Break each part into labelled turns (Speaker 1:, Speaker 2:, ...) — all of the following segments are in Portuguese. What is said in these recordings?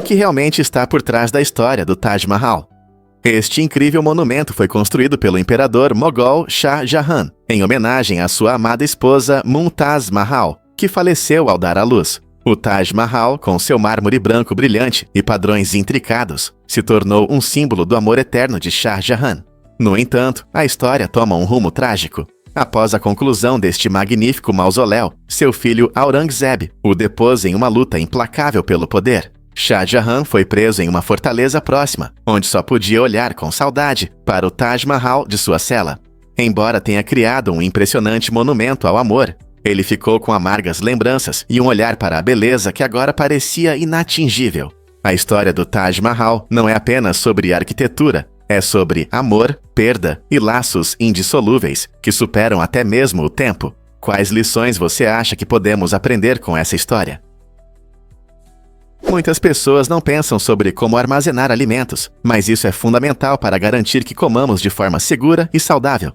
Speaker 1: que realmente está por trás da história do Taj Mahal? Este incrível monumento foi construído pelo imperador mogol Shah Jahan, em homenagem à sua amada esposa Mumtaz Mahal, que faleceu ao dar à luz. O Taj Mahal, com seu mármore branco brilhante e padrões intricados, se tornou um símbolo do amor eterno de Shah Jahan. No entanto, a história toma um rumo trágico. Após a conclusão deste magnífico mausoléu, seu filho Aurangzeb o depôs em uma luta implacável pelo poder. Shah Jahan foi preso em uma fortaleza próxima, onde só podia olhar com saudade para o Taj Mahal de sua cela. Embora tenha criado um impressionante monumento ao amor, ele ficou com amargas lembranças e um olhar para a beleza que agora parecia inatingível. A história do Taj Mahal não é apenas sobre arquitetura, é sobre amor, perda e laços indissolúveis que superam até mesmo o tempo. Quais lições você acha que podemos aprender com essa história? Muitas pessoas não pensam sobre como armazenar alimentos, mas isso é fundamental para garantir que comamos de forma segura e saudável.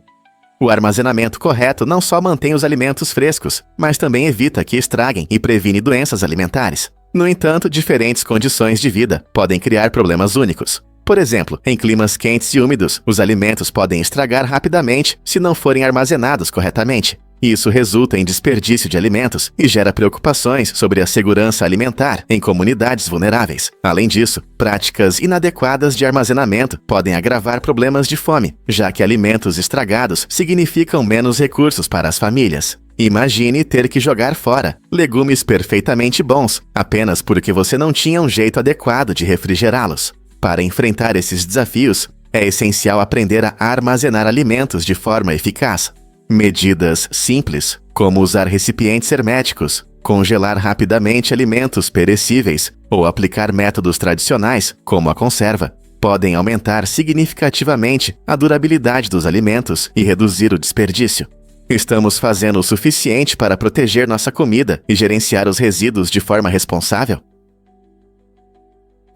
Speaker 1: O armazenamento correto não só mantém os alimentos frescos, mas também evita que estraguem e previne doenças alimentares. No entanto, diferentes condições de vida podem criar problemas únicos. Por exemplo, em climas quentes e úmidos, os alimentos podem estragar rapidamente se não forem armazenados corretamente. Isso resulta em desperdício de alimentos e gera preocupações sobre a segurança alimentar em comunidades vulneráveis. Além disso, práticas inadequadas de armazenamento podem agravar problemas de fome, já que alimentos estragados significam menos recursos para as famílias. Imagine ter que jogar fora legumes perfeitamente bons, apenas porque você não tinha um jeito adequado de refrigerá-los. Para enfrentar esses desafios, é essencial aprender a armazenar alimentos de forma eficaz. Medidas simples, como usar recipientes herméticos, congelar rapidamente alimentos perecíveis ou aplicar métodos tradicionais, como a conserva, podem aumentar significativamente a durabilidade dos alimentos e reduzir o desperdício. Estamos fazendo o suficiente para proteger nossa comida e gerenciar os resíduos de forma responsável?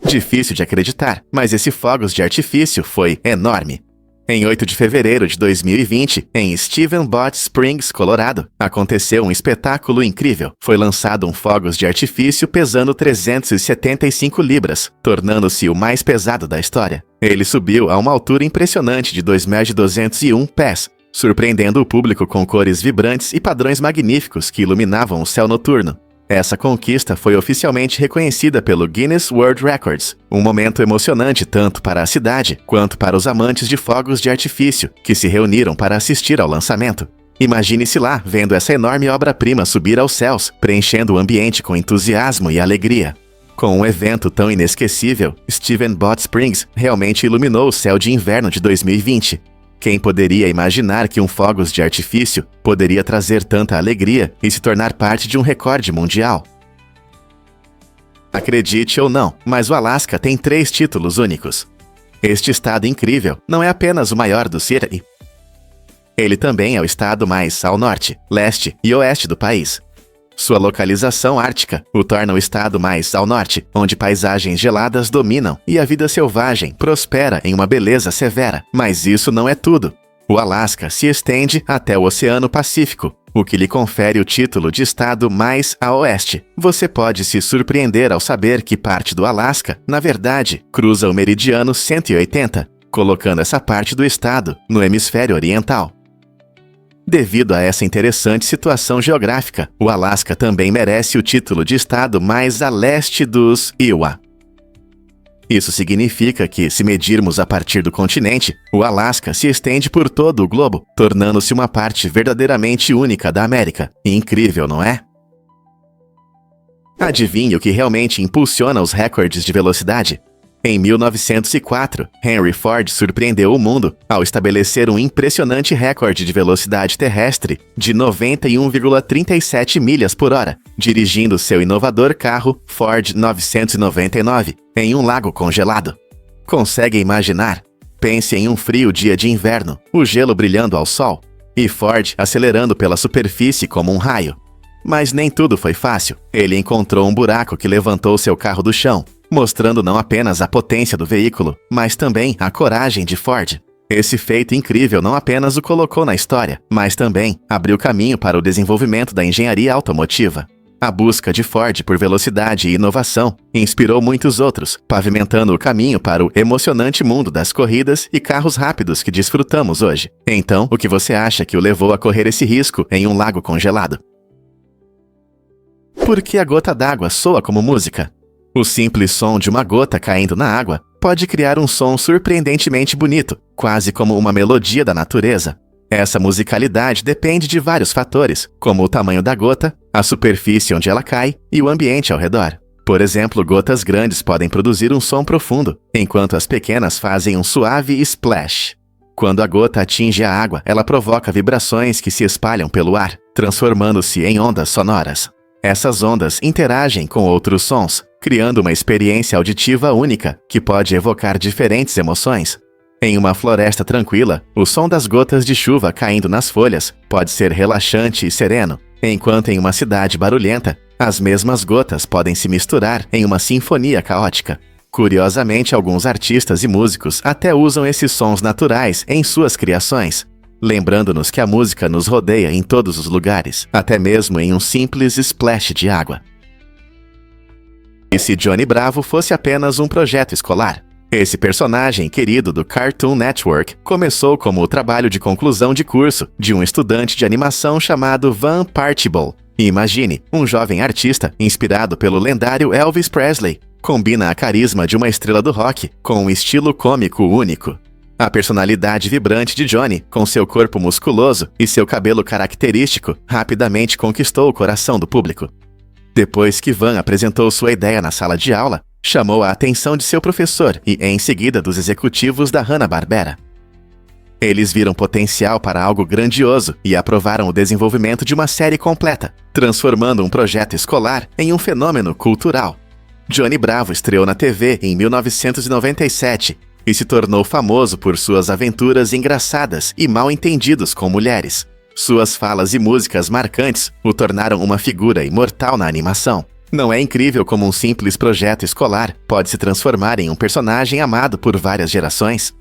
Speaker 1: Difícil de acreditar, mas esse fogos de artifício foi enorme. Em 8 de fevereiro de 2020, em Steven Bott Springs, Colorado, aconteceu um espetáculo incrível. Foi lançado um fogos de artifício pesando 375 libras, tornando-se o mais pesado da história. Ele subiu a uma altura impressionante de 2.201 pés, surpreendendo o público com cores vibrantes e padrões magníficos que iluminavam o céu noturno. Essa conquista foi oficialmente reconhecida pelo Guinness World Records, um momento emocionante tanto para a cidade quanto para os amantes de fogos de artifício, que se reuniram para assistir ao lançamento. Imagine-se lá, vendo essa enorme obra-prima subir aos céus, preenchendo o ambiente com entusiasmo e alegria. Com um evento tão inesquecível, Steven Bott Springs realmente iluminou o céu de inverno de 2020. Quem poderia imaginar que um fogos de artifício poderia trazer tanta alegria e se tornar parte de um recorde mundial? Acredite ou não, mas o Alasca tem 3 títulos únicos. Este estado incrível não é apenas o maior do CIRI. Ele também é o estado mais ao norte, leste e oeste do país. Sua localização ártica o torna o estado mais ao norte, onde paisagens geladas dominam e a vida selvagem prospera em uma beleza severa. Mas isso não é tudo. O Alasca se estende até o Oceano Pacífico, o que lhe confere o título de estado mais a oeste. Você pode se surpreender ao saber que parte do Alasca, na verdade, cruza o meridiano 180, colocando essa parte do estado no hemisfério oriental. Devido a essa interessante situação geográfica, o Alasca também merece o título de estado mais a leste dos Iowa. Isso significa que, se medirmos a partir do continente, o Alasca se estende por todo o globo, tornando-se uma parte verdadeiramente única da América. Incrível, não é? Adivinhe o que realmente impulsiona os recordes de velocidade? Em 1904, Henry Ford surpreendeu o mundo ao estabelecer um impressionante recorde de velocidade terrestre de 91,37 milhas por hora, dirigindo seu inovador carro Ford 999 em um lago congelado. Consegue imaginar? Pense em um frio dia de inverno, o gelo brilhando ao sol, e Ford acelerando pela superfície como um raio. Mas nem tudo foi fácil. Ele encontrou um buraco que levantou seu carro do chão, mostrando não apenas a potência do veículo, mas também a coragem de Ford. Esse feito incrível não apenas o colocou na história, mas também abriu caminho para o desenvolvimento da engenharia automotiva. A busca de Ford por velocidade e inovação inspirou muitos outros, pavimentando o caminho para o emocionante mundo das corridas e carros rápidos que desfrutamos hoje. Então, o que você acha que o levou a correr esse risco em um lago congelado? Por que a gota d'água soa como música? O simples som de uma gota caindo na água pode criar um som surpreendentemente bonito, quase como uma melodia da natureza. Essa musicalidade depende de vários fatores, como o tamanho da gota, a superfície onde ela cai e o ambiente ao redor. Por exemplo, gotas grandes podem produzir um som profundo, enquanto as pequenas fazem um suave splash. Quando a gota atinge a água, ela provoca vibrações que se espalham pelo ar, transformando-se em ondas sonoras. Essas ondas interagem com outros sons, criando uma experiência auditiva única que pode evocar diferentes emoções. Em uma floresta tranquila, o som das gotas de chuva caindo nas folhas pode ser relaxante e sereno, enquanto em uma cidade barulhenta, as mesmas gotas podem se misturar em uma sinfonia caótica. Curiosamente, alguns artistas e músicos até usam esses sons naturais em suas criações, lembrando-nos que a música nos rodeia em todos os lugares, até mesmo em um simples splash de água. E se Johnny Bravo fosse apenas um projeto escolar? Esse personagem querido do Cartoon Network começou como o trabalho de conclusão de curso de um estudante de animação chamado Van Partible. E imagine, um jovem artista inspirado pelo lendário Elvis Presley combina a carisma de uma estrela do rock com um estilo cômico único. A personalidade vibrante de Johnny, com seu corpo musculoso e seu cabelo característico, rapidamente conquistou o coração do público. Depois que Van apresentou sua ideia na sala de aula, chamou a atenção de seu professor e, em seguida, dos executivos da Hanna-Barbera. Eles viram potencial para algo grandioso e aprovaram o desenvolvimento de uma série completa, transformando um projeto escolar em um fenômeno cultural. Johnny Bravo estreou na TV em 1997 e se tornou famoso por suas aventuras engraçadas e mal-entendidos com mulheres. Suas falas e músicas marcantes o tornaram uma figura imortal na animação. Não é incrível como um simples projeto escolar pode se transformar em um personagem amado por várias gerações?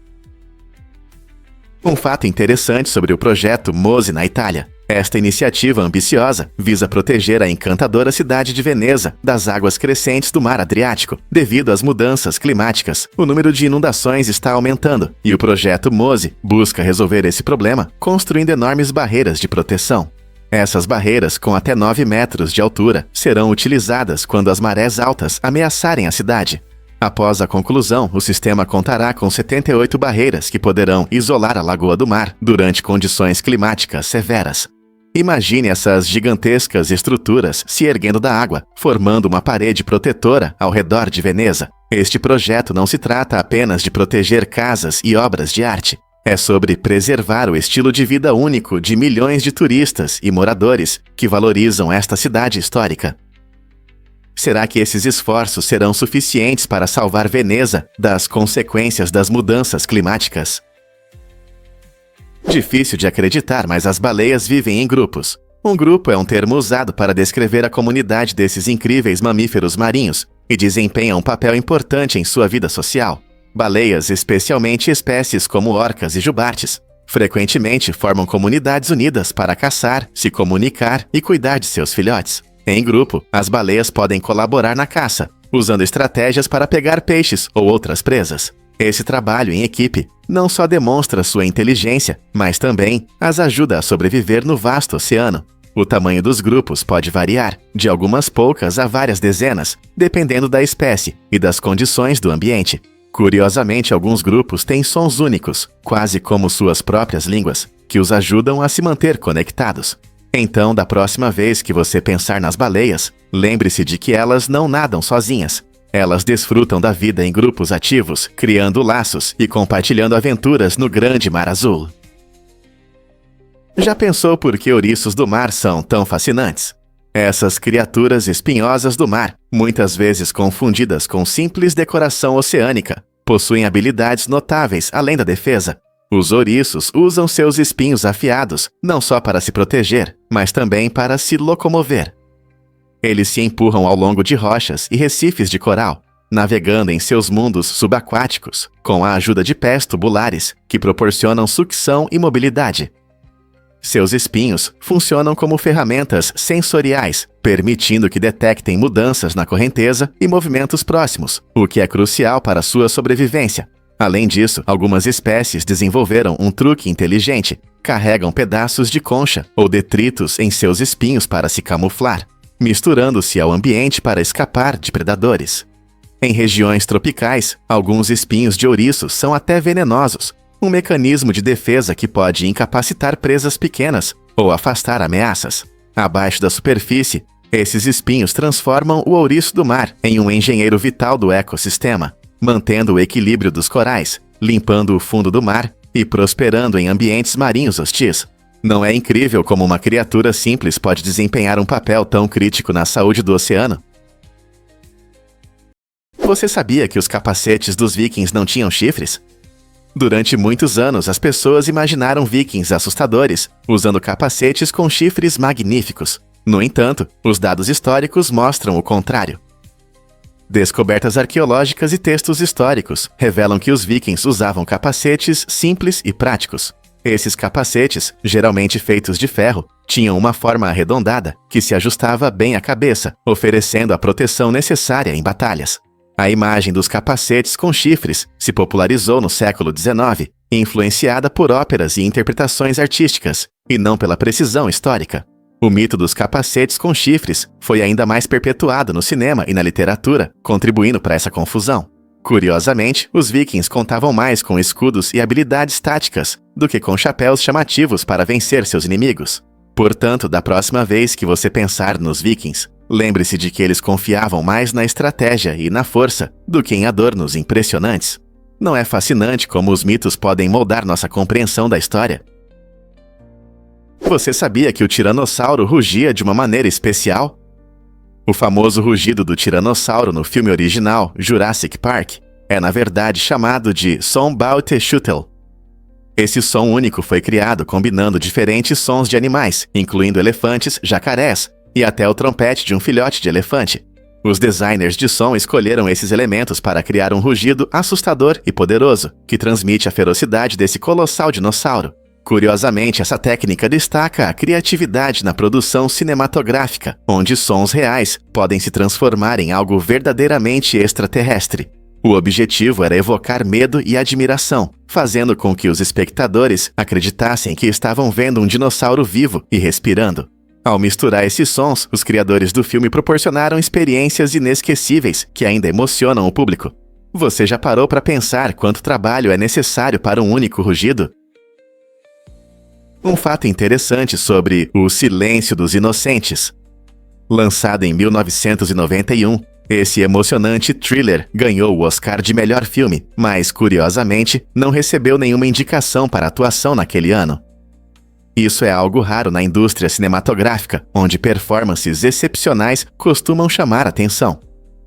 Speaker 1: Um fato interessante sobre o projeto Mose na Itália. Esta iniciativa ambiciosa visa proteger a encantadora cidade de Veneza das águas crescentes do mar Adriático. Devido às mudanças climáticas, o número de inundações está aumentando, e o projeto Mose busca resolver esse problema construindo enormes barreiras de proteção. Essas barreiras, com até 9 metros de altura, serão utilizadas quando as marés altas ameaçarem a cidade. Após a conclusão, o sistema contará com 78 barreiras que poderão isolar a Lagoa do Mar durante condições climáticas severas. Imagine essas gigantescas estruturas se erguendo da água, formando uma parede protetora ao redor de Veneza. Este projeto não se trata apenas de proteger casas e obras de arte. É sobre preservar o estilo de vida único de milhões de turistas e moradores que valorizam esta cidade histórica. Será que esses esforços serão suficientes para salvar Veneza das consequências das mudanças climáticas? Difícil de acreditar, mas as baleias vivem em grupos. Um grupo é um termo usado para descrever a comunidade desses incríveis mamíferos marinhos e desempenha um papel importante em sua vida social. Baleias, especialmente espécies como orcas e jubartes, frequentemente formam comunidades unidas para caçar, se comunicar e cuidar de seus filhotes. Em grupo, as baleias podem colaborar na caça, usando estratégias para pegar peixes ou outras presas. Esse trabalho em equipe não só demonstra sua inteligência, mas também as ajuda a sobreviver no vasto oceano. O tamanho dos grupos pode variar, de algumas poucas a várias dezenas, dependendo da espécie e das condições do ambiente. Curiosamente, alguns grupos têm sons únicos, quase como suas próprias línguas, que os ajudam a se manter conectados. Então, da próxima vez que você pensar nas baleias, lembre-se de que elas não nadam sozinhas. Elas desfrutam da vida em grupos ativos, criando laços e compartilhando aventuras no grande mar azul. Já pensou por que ouriços do mar são tão fascinantes? Essas criaturas espinhosas do mar, muitas vezes confundidas com simples decoração oceânica, possuem habilidades notáveis além da defesa. Os ouriços usam seus espinhos afiados não só para se proteger, mas também para se locomover. Eles se empurram ao longo de rochas e recifes de coral, navegando em seus mundos subaquáticos, com a ajuda de pés tubulares, que proporcionam sucção e mobilidade. Seus espinhos funcionam como ferramentas sensoriais, permitindo que detectem mudanças na correnteza e movimentos próximos, o que é crucial para sua sobrevivência. Além disso, algumas espécies desenvolveram um truque inteligente: carregam pedaços de concha ou detritos em seus espinhos para se camuflar, misturando-se ao ambiente para escapar de predadores. Em regiões tropicais, alguns espinhos de ouriço são até venenosos, um mecanismo de defesa que pode incapacitar presas pequenas ou afastar ameaças. Abaixo da superfície, esses espinhos transformam o ouriço do mar em um engenheiro vital do ecossistema, mantendo o equilíbrio dos corais, limpando o fundo do mar e prosperando em ambientes marinhos hostis. Não é incrível como uma criatura simples pode desempenhar um papel tão crítico na saúde do oceano? Você sabia que os capacetes dos vikings não tinham chifres? Durante muitos anos, as pessoas imaginaram vikings assustadores, usando capacetes com chifres magníficos. No entanto, os dados históricos mostram o contrário. Descobertas arqueológicas e textos históricos revelam que os vikings usavam capacetes simples e práticos. Esses capacetes, geralmente feitos de ferro, tinham uma forma arredondada que se ajustava bem à cabeça, oferecendo a proteção necessária em batalhas. A imagem dos capacetes com chifres se popularizou no século XIX, influenciada por óperas e interpretações artísticas, e não pela precisão histórica. O mito dos capacetes com chifres foi ainda mais perpetuado no cinema e na literatura, contribuindo para essa confusão. Curiosamente, os vikings contavam mais com escudos e habilidades táticas do que com chapéus chamativos para vencer seus inimigos. Portanto, da próxima vez que você pensar nos vikings, lembre-se de que eles confiavam mais na estratégia e na força do que em adornos impressionantes. Não é fascinante como os mitos podem moldar nossa compreensão da história? Você sabia que o tiranossauro rugia de uma maneira especial? O famoso rugido do tiranossauro no filme original Jurassic Park é, na verdade, chamado de som Baute-Schüttel. Esse som único foi criado combinando diferentes sons de animais, incluindo elefantes, jacarés e até o trompete de um filhote de elefante. Os designers de som escolheram esses elementos para criar um rugido assustador e poderoso, que transmite a ferocidade desse colossal dinossauro. Curiosamente, essa técnica destaca a criatividade na produção cinematográfica, onde sons reais podem se transformar em algo verdadeiramente extraterrestre. O objetivo era evocar medo e admiração, fazendo com que os espectadores acreditassem que estavam vendo um dinossauro vivo e respirando. Ao misturar esses sons, os criadores do filme proporcionaram experiências inesquecíveis que ainda emocionam o público. Você já parou para pensar quanto trabalho é necessário para um único rugido? Um fato interessante sobre O Silêncio dos Inocentes. Lançado em 1991, esse emocionante thriller ganhou o Oscar de melhor filme, mas, curiosamente, não recebeu nenhuma indicação para atuação naquele ano. Isso é algo raro na indústria cinematográfica, onde performances excepcionais costumam chamar atenção.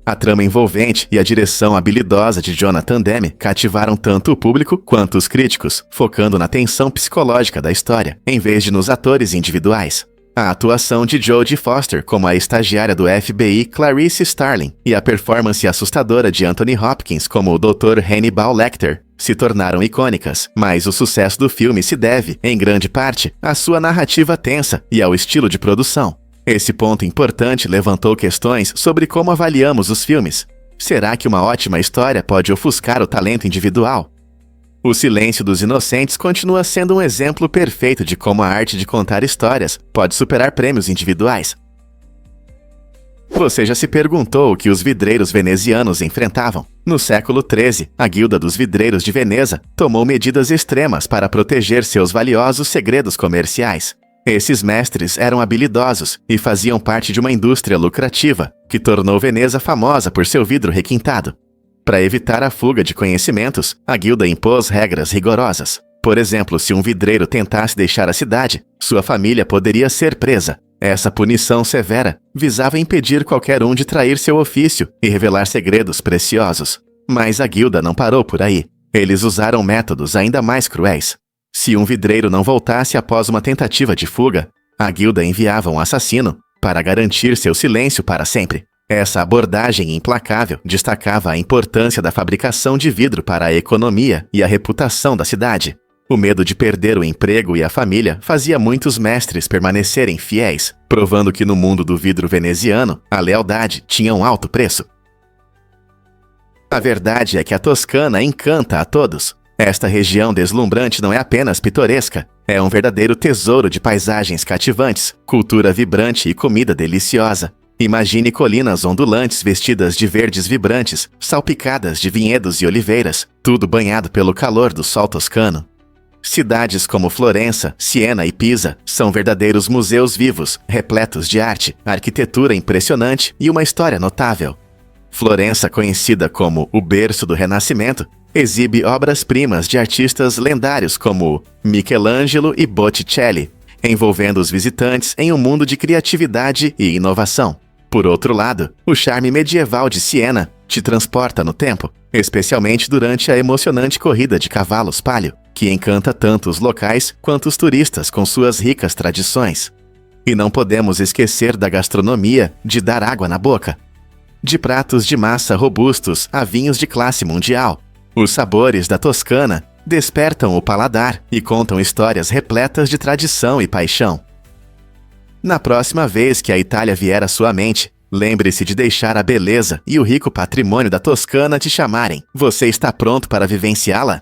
Speaker 1: A trama envolvente e a direção habilidosa de Jonathan Demme cativaram tanto o público quanto os críticos, focando na tensão psicológica da história, em vez de nos atores individuais. A atuação de Jodie Foster como a estagiária do FBI Clarice Starling e a performance assustadora de Anthony Hopkins como o Dr. Hannibal Lecter se tornaram icônicas, mas o sucesso do filme se deve, em grande parte, à sua narrativa tensa e ao estilo de produção. Esse ponto importante levantou questões sobre como avaliamos os filmes. Será que uma ótima história pode ofuscar o talento individual? O Silêncio dos Inocentes continua sendo um exemplo perfeito de como a arte de contar histórias pode superar prêmios individuais. Você já se perguntou o que os vidreiros venezianos enfrentavam? No século XIII, a Guilda dos Vidreiros de Veneza tomou medidas extremas para proteger seus valiosos segredos comerciais. Esses mestres eram habilidosos e faziam parte de uma indústria lucrativa, que tornou Veneza famosa por seu vidro requintado. Para evitar a fuga de conhecimentos, a guilda impôs regras rigorosas. Por exemplo, se um vidreiro tentasse deixar a cidade, sua família poderia ser presa. Essa punição severa visava impedir qualquer um de trair seu ofício e revelar segredos preciosos. Mas a guilda não parou por aí. Eles usaram métodos ainda mais cruéis. Se um vidreiro não voltasse após uma tentativa de fuga, a guilda enviava um assassino para garantir seu silêncio para sempre. Essa abordagem implacável destacava a importância da fabricação de vidro para a economia e a reputação da cidade. O medo de perder o emprego e a família fazia muitos mestres permanecerem fiéis, provando que no mundo do vidro veneziano, a lealdade tinha um alto preço. A verdade é que a Toscana encanta a todos. Esta região deslumbrante não é apenas pitoresca, é um verdadeiro tesouro de paisagens cativantes, cultura vibrante e comida deliciosa. Imagine colinas ondulantes vestidas de verdes vibrantes, salpicadas de vinhedos e oliveiras, tudo banhado pelo calor do sol toscano. Cidades como Florença, Siena e Pisa são verdadeiros museus vivos, repletos de arte, arquitetura impressionante e uma história notável. Florença, conhecida como o berço do Renascimento, exibe obras-primas de artistas lendários como Michelangelo e Botticelli, envolvendo os visitantes em um mundo de criatividade e inovação. Por outro lado, o charme medieval de Siena te transporta no tempo, especialmente durante a emocionante corrida de cavalos palio, que encanta tanto os locais quanto os turistas com suas ricas tradições. E não podemos esquecer da gastronomia de dar água na boca. De pratos de massa robustos a vinhos de classe mundial, os sabores da Toscana despertam o paladar e contam histórias repletas de tradição e paixão. Na próxima vez que a Itália vier à sua mente, lembre-se de deixar a beleza e o rico patrimônio da Toscana te chamarem. Você está pronto para vivenciá-la?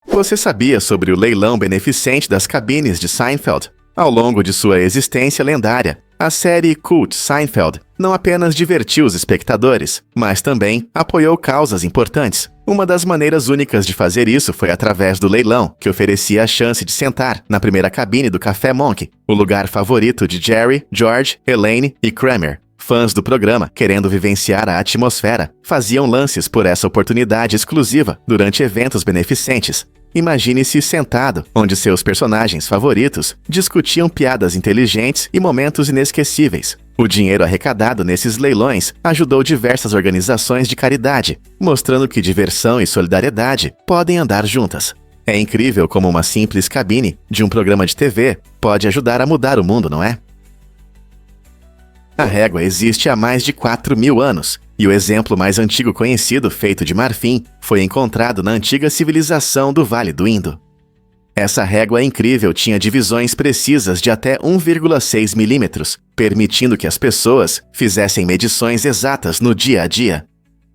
Speaker 1: Você sabia sobre o leilão beneficente das cabines de Seinfeld? Ao longo de sua existência lendária, a série cult Seinfeld não apenas divertiu os espectadores, mas também apoiou causas importantes. Uma das maneiras únicas de fazer isso foi através do leilão, que oferecia a chance de sentar na primeira cabine do Café Monk, o lugar favorito de Jerry, George, Elaine e Kramer. Fãs do programa, querendo vivenciar a atmosfera, faziam lances por essa oportunidade exclusiva durante eventos beneficentes. Imagine-se sentado, onde seus personagens favoritos discutiam piadas inteligentes e momentos inesquecíveis. O dinheiro arrecadado nesses leilões ajudou diversas organizações de caridade, mostrando que diversão e solidariedade podem andar juntas. É incrível como uma simples cabine de um programa de TV pode ajudar a mudar o mundo, não é? A régua existe há mais de 4.000 anos, e o exemplo mais antigo conhecido, feito de marfim, foi encontrado na antiga civilização do Vale do Indo. Essa régua incrível tinha divisões precisas de até 1,6 milímetros, permitindo que as pessoas fizessem medições exatas no dia a dia.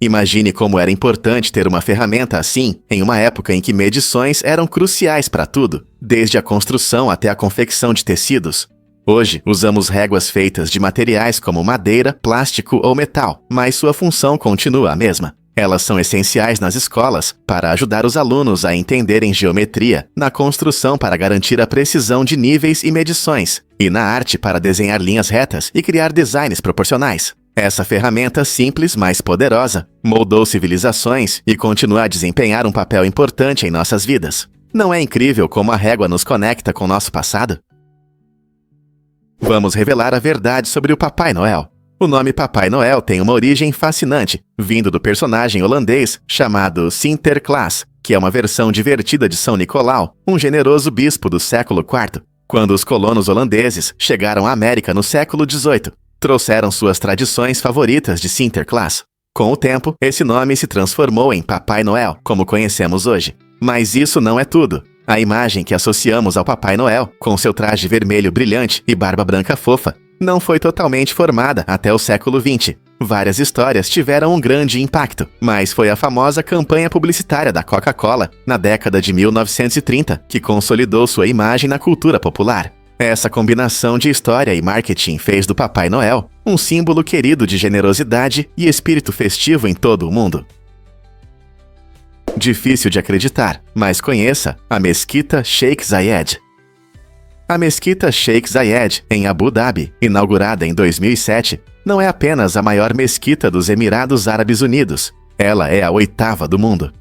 Speaker 1: Imagine como era importante ter uma ferramenta assim, em uma época em que medições eram cruciais para tudo, desde a construção até a confecção de tecidos. Hoje, usamos réguas feitas de materiais como madeira, plástico ou metal, mas sua função continua a mesma. Elas são essenciais nas escolas para ajudar os alunos a entenderem geometria, na construção para garantir a precisão de níveis e medições, e na arte para desenhar linhas retas e criar designs proporcionais. Essa ferramenta simples, mas poderosa, moldou civilizações e continua a desempenhar um papel importante em nossas vidas. Não é incrível como a régua nos conecta com nosso passado? Vamos revelar a verdade sobre o Papai Noel. O nome Papai Noel tem uma origem fascinante, vindo do personagem holandês chamado Sinterklaas, que é uma versão divertida de São Nicolau, um generoso bispo do século IV. Quando os colonos holandeses chegaram à América no século XVIII, trouxeram suas tradições favoritas de Sinterklaas. Com o tempo, esse nome se transformou em Papai Noel, como conhecemos hoje. Mas isso não é tudo. A imagem que associamos ao Papai Noel, com seu traje vermelho brilhante e barba branca fofa, não foi totalmente formada até o século XX. Várias histórias tiveram um grande impacto, mas foi a famosa campanha publicitária da Coca-Cola, na década de 1930, que consolidou sua imagem na cultura popular. Essa combinação de história e marketing fez do Papai Noel um símbolo querido de generosidade e espírito festivo em todo o mundo. Difícil de acreditar, mas conheça a Mesquita Sheikh Zayed. A Mesquita Sheikh Zayed, em Abu Dhabi, inaugurada em 2007, não é apenas a maior mesquita dos Emirados Árabes Unidos, ela é a 8ª do mundo.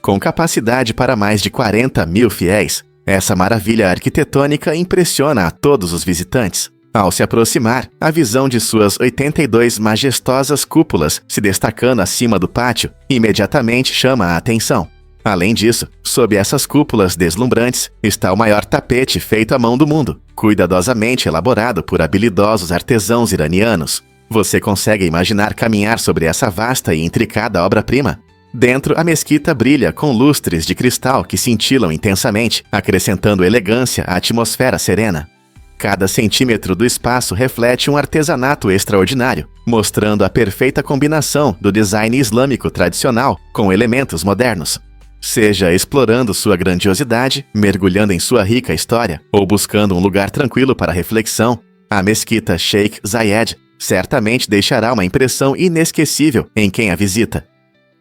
Speaker 1: Com capacidade para mais de 40.000 fiéis, essa maravilha arquitetônica impressiona a todos os visitantes. Ao se aproximar, a visão de suas 82 majestosas cúpulas se destacando acima do pátio imediatamente chama a atenção. Além disso, sob essas cúpulas deslumbrantes está o maior tapete feito à mão do mundo, cuidadosamente elaborado por habilidosos artesãos iranianos. Você consegue imaginar caminhar sobre essa vasta e intricada obra-prima? Dentro, a mesquita brilha com lustres de cristal que cintilam intensamente, acrescentando elegância à atmosfera serena. Cada centímetro do espaço reflete um artesanato extraordinário, mostrando a perfeita combinação do design islâmico tradicional com elementos modernos. Seja explorando sua grandiosidade, mergulhando em sua rica história, ou buscando um lugar tranquilo para reflexão, a mesquita Sheikh Zayed certamente deixará uma impressão inesquecível em quem a visita.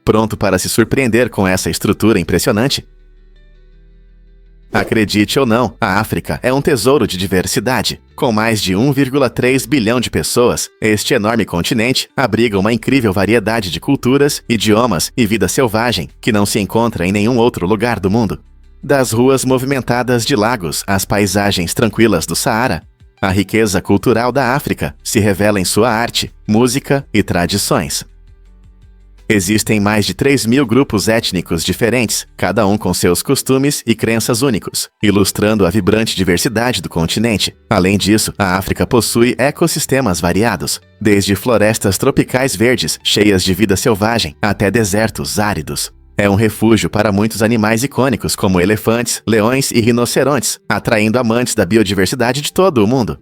Speaker 1: Pronto para se surpreender com essa estrutura impressionante? Acredite ou não, a África é um tesouro de diversidade. Com mais de 1,3 bilhão de pessoas, este enorme continente abriga uma incrível variedade de culturas, idiomas e vida selvagem que não se encontra em nenhum outro lugar do mundo. Das ruas movimentadas de lagos às paisagens tranquilas do Saara, a riqueza cultural da África se revela em sua arte, música e tradições. Existem mais de 3.000 grupos étnicos diferentes, cada um com seus costumes e crenças únicos, ilustrando a vibrante diversidade do continente. Além disso, a África possui ecossistemas variados, desde florestas tropicais verdes, cheias de vida selvagem, até desertos áridos. É um refúgio para muitos animais icônicos como elefantes, leões e rinocerontes, atraindo amantes da biodiversidade de todo o mundo.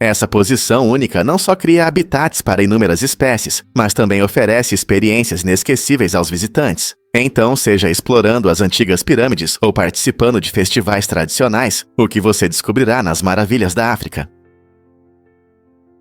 Speaker 1: Essa posição única não só cria habitats para inúmeras espécies, mas também oferece experiências inesquecíveis aos visitantes. Então, seja explorando as antigas pirâmides ou participando de festivais tradicionais, o que você descobrirá nas maravilhas da África.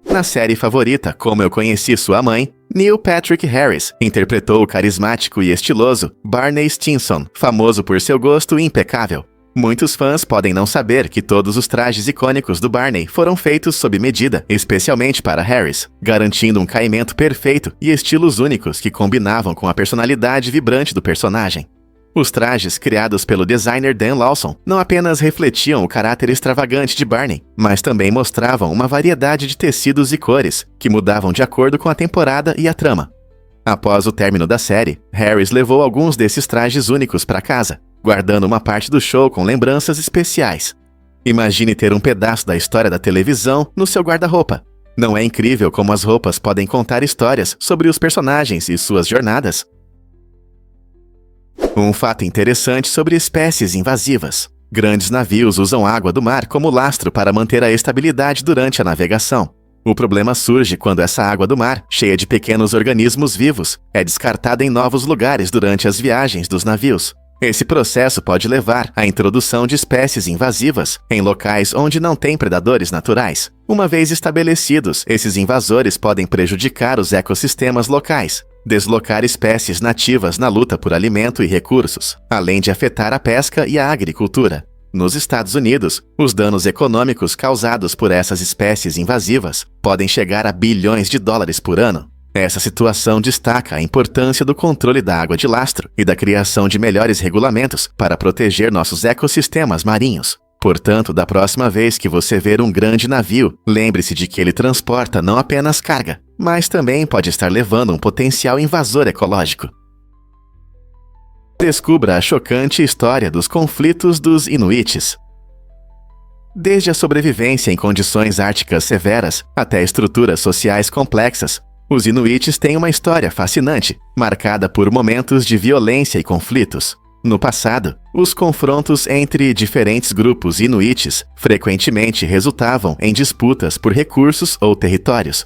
Speaker 1: Na série favorita Como Eu Conheci Sua Mãe, Neil Patrick Harris interpretou o carismático e estiloso Barney Stinson, famoso por seu gosto impecável. Muitos fãs podem não saber que todos os trajes icônicos do Barney foram feitos sob medida, especialmente para Harris, garantindo um caimento perfeito e estilos únicos que combinavam com a personalidade vibrante do personagem. Os trajes criados pelo designer Dan Lawson não apenas refletiam o caráter extravagante de Barney, mas também mostravam uma variedade de tecidos e cores, que mudavam de acordo com a temporada e a trama. Após o término da série, Harris levou alguns desses trajes únicos para casa, guardando uma parte do show com lembranças especiais. Imagine ter um pedaço da história da televisão no seu guarda-roupa. Não é incrível como as roupas podem contar histórias sobre os personagens e suas jornadas? Um fato interessante sobre espécies invasivas. Grandes navios usam água do mar como lastro para manter a estabilidade durante a navegação. O problema surge quando essa água do mar, cheia de pequenos organismos vivos, é descartada em novos lugares durante as viagens dos navios. Esse processo pode levar à introdução de espécies invasivas em locais onde não tem predadores naturais. Uma vez estabelecidos, esses invasores podem prejudicar os ecossistemas locais, deslocar espécies nativas na luta por alimento e recursos, além de afetar a pesca e a agricultura. Nos Estados Unidos, os danos econômicos causados por essas espécies invasivas podem chegar a bilhões de dólares por ano. Essa situação destaca a importância do controle da água de lastro e da criação de melhores regulamentos para proteger nossos ecossistemas marinhos. Portanto, da próxima vez que você ver um grande navio, lembre-se de que ele transporta não apenas carga, mas também pode estar levando um potencial invasor ecológico. Descubra a chocante história dos conflitos dos Inuites. Desde a sobrevivência em condições árticas severas até estruturas sociais complexas, os Inuites têm uma história fascinante, marcada por momentos de violência e conflitos. No passado, os confrontos entre diferentes grupos Inuites frequentemente resultavam em disputas por recursos ou territórios.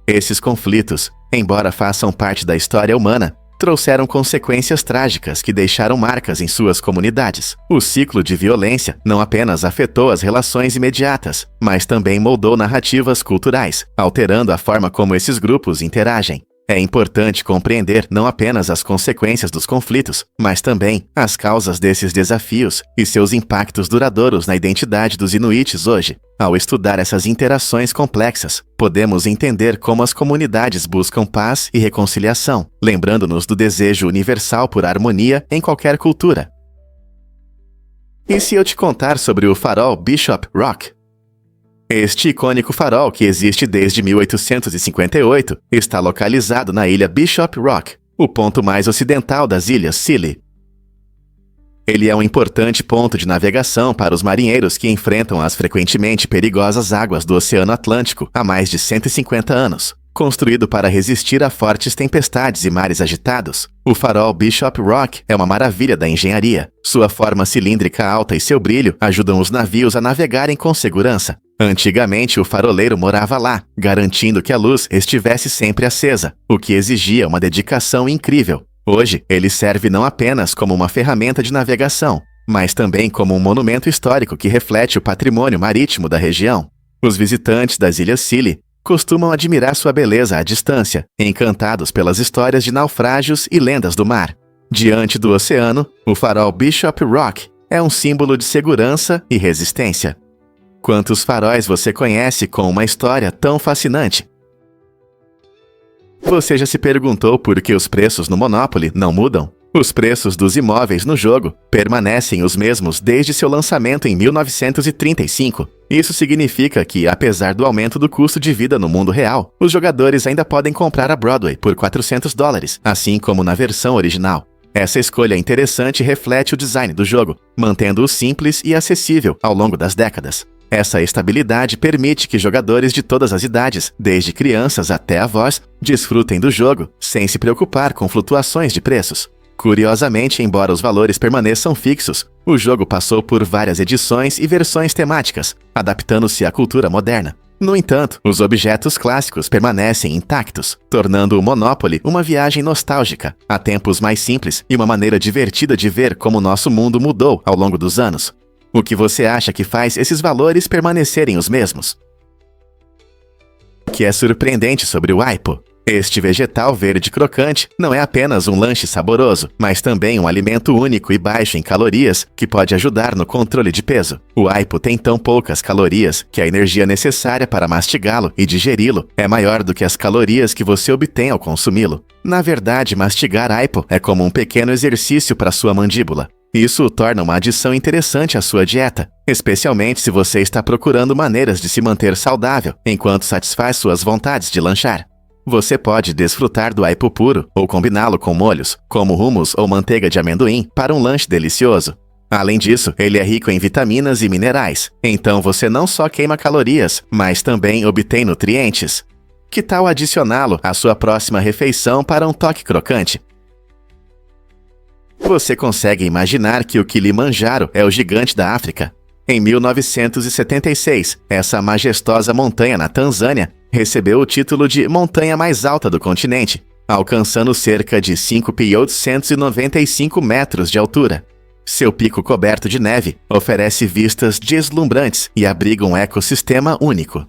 Speaker 1: Esses conflitos, embora façam parte da história humana, trouxeram consequências trágicas que deixaram marcas em suas comunidades. O ciclo de violência não apenas afetou as relações imediatas, mas também moldou narrativas culturais, alterando a forma como esses grupos interagem. É importante compreender não apenas as consequências dos conflitos, mas também as causas desses desafios e seus impactos duradouros na identidade dos Inuites hoje. Ao estudar essas interações complexas, podemos entender como as comunidades buscam paz e reconciliação, lembrando-nos do desejo universal por harmonia em qualquer cultura. E se eu te contar sobre o farol Bishop Rock? Este icônico farol, que existe desde 1858, está localizado na ilha Bishop Rock, o ponto mais ocidental das ilhas Scilly. Ele é um importante ponto de navegação para os marinheiros que enfrentam as frequentemente perigosas águas do Oceano Atlântico há mais de 150 anos. Construído para resistir a fortes tempestades e mares agitados, o farol Bishop Rock é uma maravilha da engenharia. Sua forma cilíndrica alta e seu brilho ajudam os navios a navegarem com segurança. Antigamente, o faroleiro morava lá, garantindo que a luz estivesse sempre acesa, o que exigia uma dedicação incrível. Hoje, ele serve não apenas como uma ferramenta de navegação, mas também como um monumento histórico que reflete o patrimônio marítimo da região. Os visitantes das Ilhas Scilly costumam admirar sua beleza à distância, encantados pelas histórias de naufrágios e lendas do mar. Diante do oceano, o farol Bishop Rock é um símbolo de segurança e resistência. Quantos faróis você conhece com uma história tão fascinante? Você já se perguntou por que os preços no Monopoly não mudam? Os preços dos imóveis no jogo permanecem os mesmos desde seu lançamento em 1935. Isso significa que, apesar do aumento do custo de vida no mundo real, os jogadores ainda podem comprar a Broadway por $400, assim como na versão original. Essa escolha interessante reflete o design do jogo, mantendo-o simples e acessível ao longo das décadas. Essa estabilidade permite que jogadores de todas as idades, desde crianças até avós, desfrutem do jogo sem se preocupar com flutuações de preços. Curiosamente, embora os valores permaneçam fixos, o jogo passou por várias edições e versões temáticas, adaptando-se à cultura moderna. No entanto, os objetos clássicos permanecem intactos, tornando o Monopoly uma viagem nostálgica, a tempos mais simples e uma maneira divertida de ver como nosso mundo mudou ao longo dos anos. O que você acha que faz esses valores permanecerem os mesmos? O que é surpreendente sobre o aipo? Este vegetal verde crocante não é apenas um lanche saboroso, mas também um alimento único e baixo em calorias que pode ajudar no controle de peso. O aipo tem tão poucas calorias que a energia necessária para mastigá-lo e digeri-lo é maior do que as calorias que você obtém ao consumi-lo. Na verdade, mastigar aipo é como um pequeno exercício para sua mandíbula. Isso o torna uma adição interessante à sua dieta, especialmente se você está procurando maneiras de se manter saudável enquanto satisfaz suas vontades de lanchar. Você pode desfrutar do aipo puro ou combiná-lo com molhos, como hummus ou manteiga de amendoim, para um lanche delicioso. Além disso, ele é rico em vitaminas e minerais, então você não só queima calorias, mas também obtém nutrientes. Que tal adicioná-lo à sua próxima refeição para um toque crocante? Você consegue imaginar que o Kilimanjaro é o gigante da África? Em 1976, essa majestosa montanha na Tanzânia recebeu o título de montanha mais alta do continente, alcançando cerca de 5.895 metros de altura. Seu pico coberto de neve oferece vistas deslumbrantes e abriga um ecossistema único.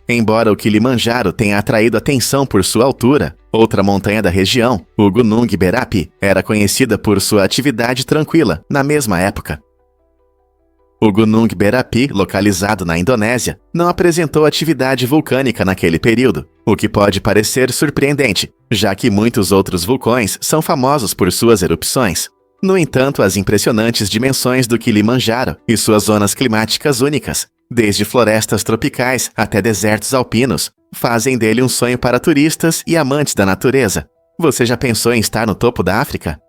Speaker 1: Embora o Kilimanjaro tenha atraído atenção por sua altura, outra montanha da região, o Gunung Berapi, era conhecida por sua atividade tranquila na mesma época. O Gunung Berapi, localizado na Indonésia, não apresentou atividade vulcânica naquele período, o que pode parecer surpreendente, já que muitos outros vulcões são famosos por suas erupções. No entanto, as impressionantes dimensões do Kilimanjaro e suas zonas climáticas únicas, desde florestas tropicais até desertos alpinos, fazem dele um sonho para turistas e amantes da natureza. Você já pensou em estar no topo da África?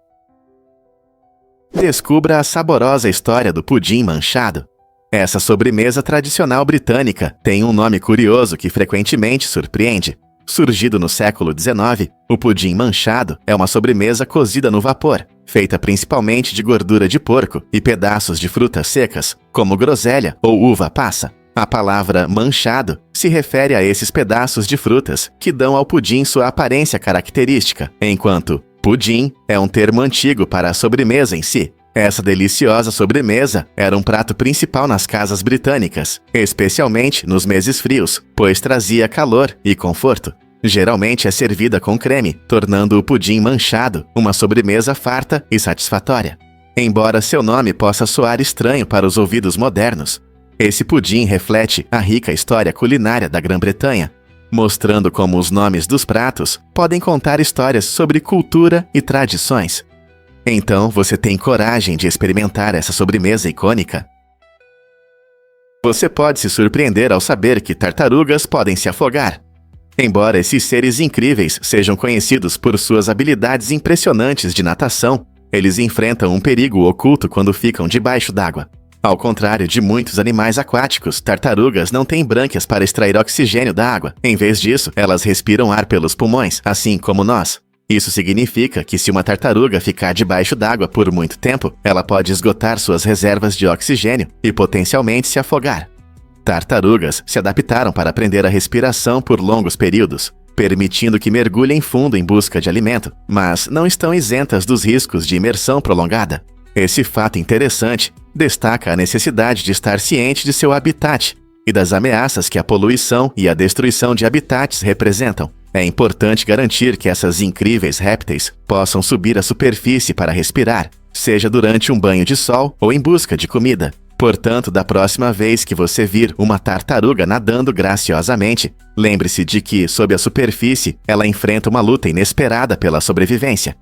Speaker 1: Descubra a saborosa história do pudim manchado. Essa sobremesa tradicional britânica tem um nome curioso que frequentemente surpreende. Surgido no século XIX, o pudim manchado é uma sobremesa cozida no vapor, feita principalmente de gordura de porco e pedaços de frutas secas, como groselha ou uva passa. A palavra manchado se refere a esses pedaços de frutas que dão ao pudim sua aparência característica, enquanto pudim é um termo antigo para a sobremesa em si. Essa deliciosa sobremesa era um prato principal nas casas britânicas, especialmente nos meses frios, pois trazia calor e conforto. Geralmente é servida com creme, tornando o pudim manchado uma sobremesa farta e satisfatória. Embora seu nome possa soar estranho para os ouvidos modernos, esse pudim reflete a rica história culinária da Grã-Bretanha, mostrando como os nomes dos pratos podem contar histórias sobre cultura e tradições. Então, você tem coragem de experimentar essa sobremesa icônica? Você pode se surpreender ao saber que tartarugas podem se afogar. Embora esses seres incríveis sejam conhecidos por suas habilidades impressionantes de natação, eles enfrentam um perigo oculto quando ficam debaixo d'água. Ao contrário de muitos animais aquáticos, tartarugas não têm brânquias para extrair oxigênio da água. Em vez disso, elas respiram ar pelos pulmões, assim como nós. Isso significa que se uma tartaruga ficar debaixo d'água por muito tempo, ela pode esgotar suas reservas de oxigênio e potencialmente se afogar. Tartarugas se adaptaram para aprender a respiração por longos períodos, permitindo que mergulhem fundo em busca de alimento, mas não estão isentas dos riscos de imersão prolongada. Esse fato interessante destaca a necessidade de estar ciente de seu habitat e das ameaças que a poluição e a destruição de habitats representam. É importante garantir que essas incríveis répteis possam subir à superfície para respirar, seja durante um banho de sol ou em busca de comida. Portanto, da próxima vez que você vir uma tartaruga nadando graciosamente, lembre-se de que, sob a superfície, ela enfrenta uma luta inesperada pela sobrevivência.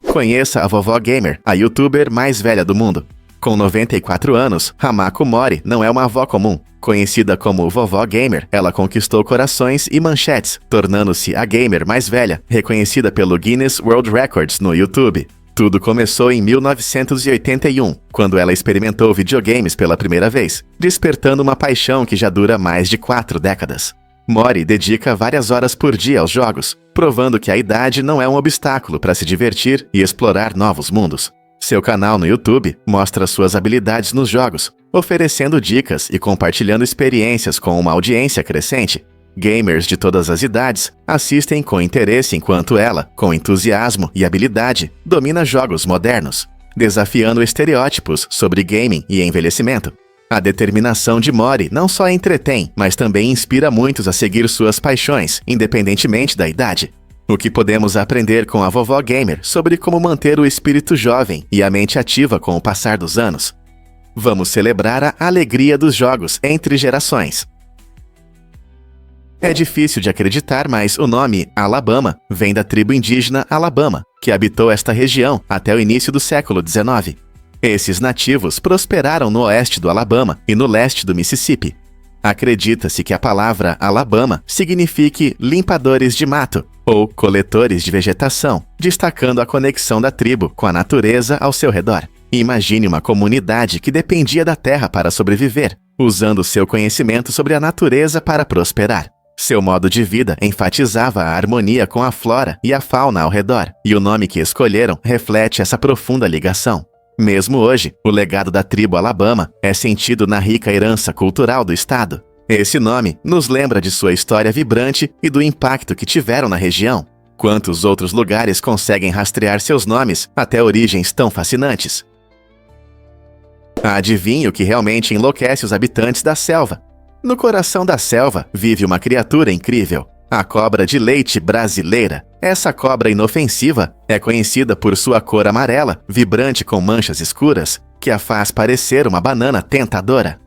Speaker 1: Conheça a Vovó Gamer, a youtuber mais velha do mundo. Com 94 anos, Hamako Mori não é uma avó comum. Conhecida como Vovó Gamer, ela conquistou corações e manchetes, tornando-se a gamer mais velha, reconhecida pelo Guinness World Records no YouTube. Tudo começou em 1981, quando ela experimentou videogames pela primeira vez, despertando uma paixão que já dura mais de 4 décadas. Mori dedica várias horas por dia aos jogos, provando que a idade não é um obstáculo para se divertir e explorar novos mundos. Seu canal no YouTube mostra suas habilidades nos jogos, oferecendo dicas e compartilhando experiências com uma audiência crescente. Gamers de todas as idades assistem com interesse enquanto ela, com entusiasmo e habilidade, domina jogos modernos, desafiando estereótipos sobre gaming e envelhecimento. A determinação de Mori não só entretém, mas também inspira muitos a seguir suas paixões, independentemente da idade. O que podemos aprender com a Vovó Gamer sobre como manter o espírito jovem e a mente ativa com o passar dos anos? Vamos celebrar a alegria dos jogos entre gerações. É difícil de acreditar, mas o nome Alabama vem da tribo indígena Alabama, que habitou esta região até o início do século XIX. Esses nativos prosperaram no oeste do Alabama e no leste do Mississippi. Acredita-se que a palavra Alabama signifique limpadores de mato ou coletores de vegetação, destacando a conexão da tribo com a natureza ao seu redor. Imagine uma comunidade que dependia da terra para sobreviver, usando seu conhecimento sobre a natureza para prosperar. Seu modo de vida enfatizava a harmonia com a flora e a fauna ao redor, e o nome que escolheram reflete essa profunda ligação. Mesmo hoje, o legado da tribo Alabama é sentido na rica herança cultural do estado. Esse nome nos lembra de sua história vibrante e do impacto que tiveram na região. Quantos outros lugares conseguem rastrear seus nomes até origens tão fascinantes? Adivinhe o que realmente enlouquece os habitantes da selva? No coração da selva vive uma criatura incrível, a cobra de leite brasileira. Essa cobra inofensiva é conhecida por sua cor amarela, vibrante com manchas escuras, que a faz parecer uma banana tentadora.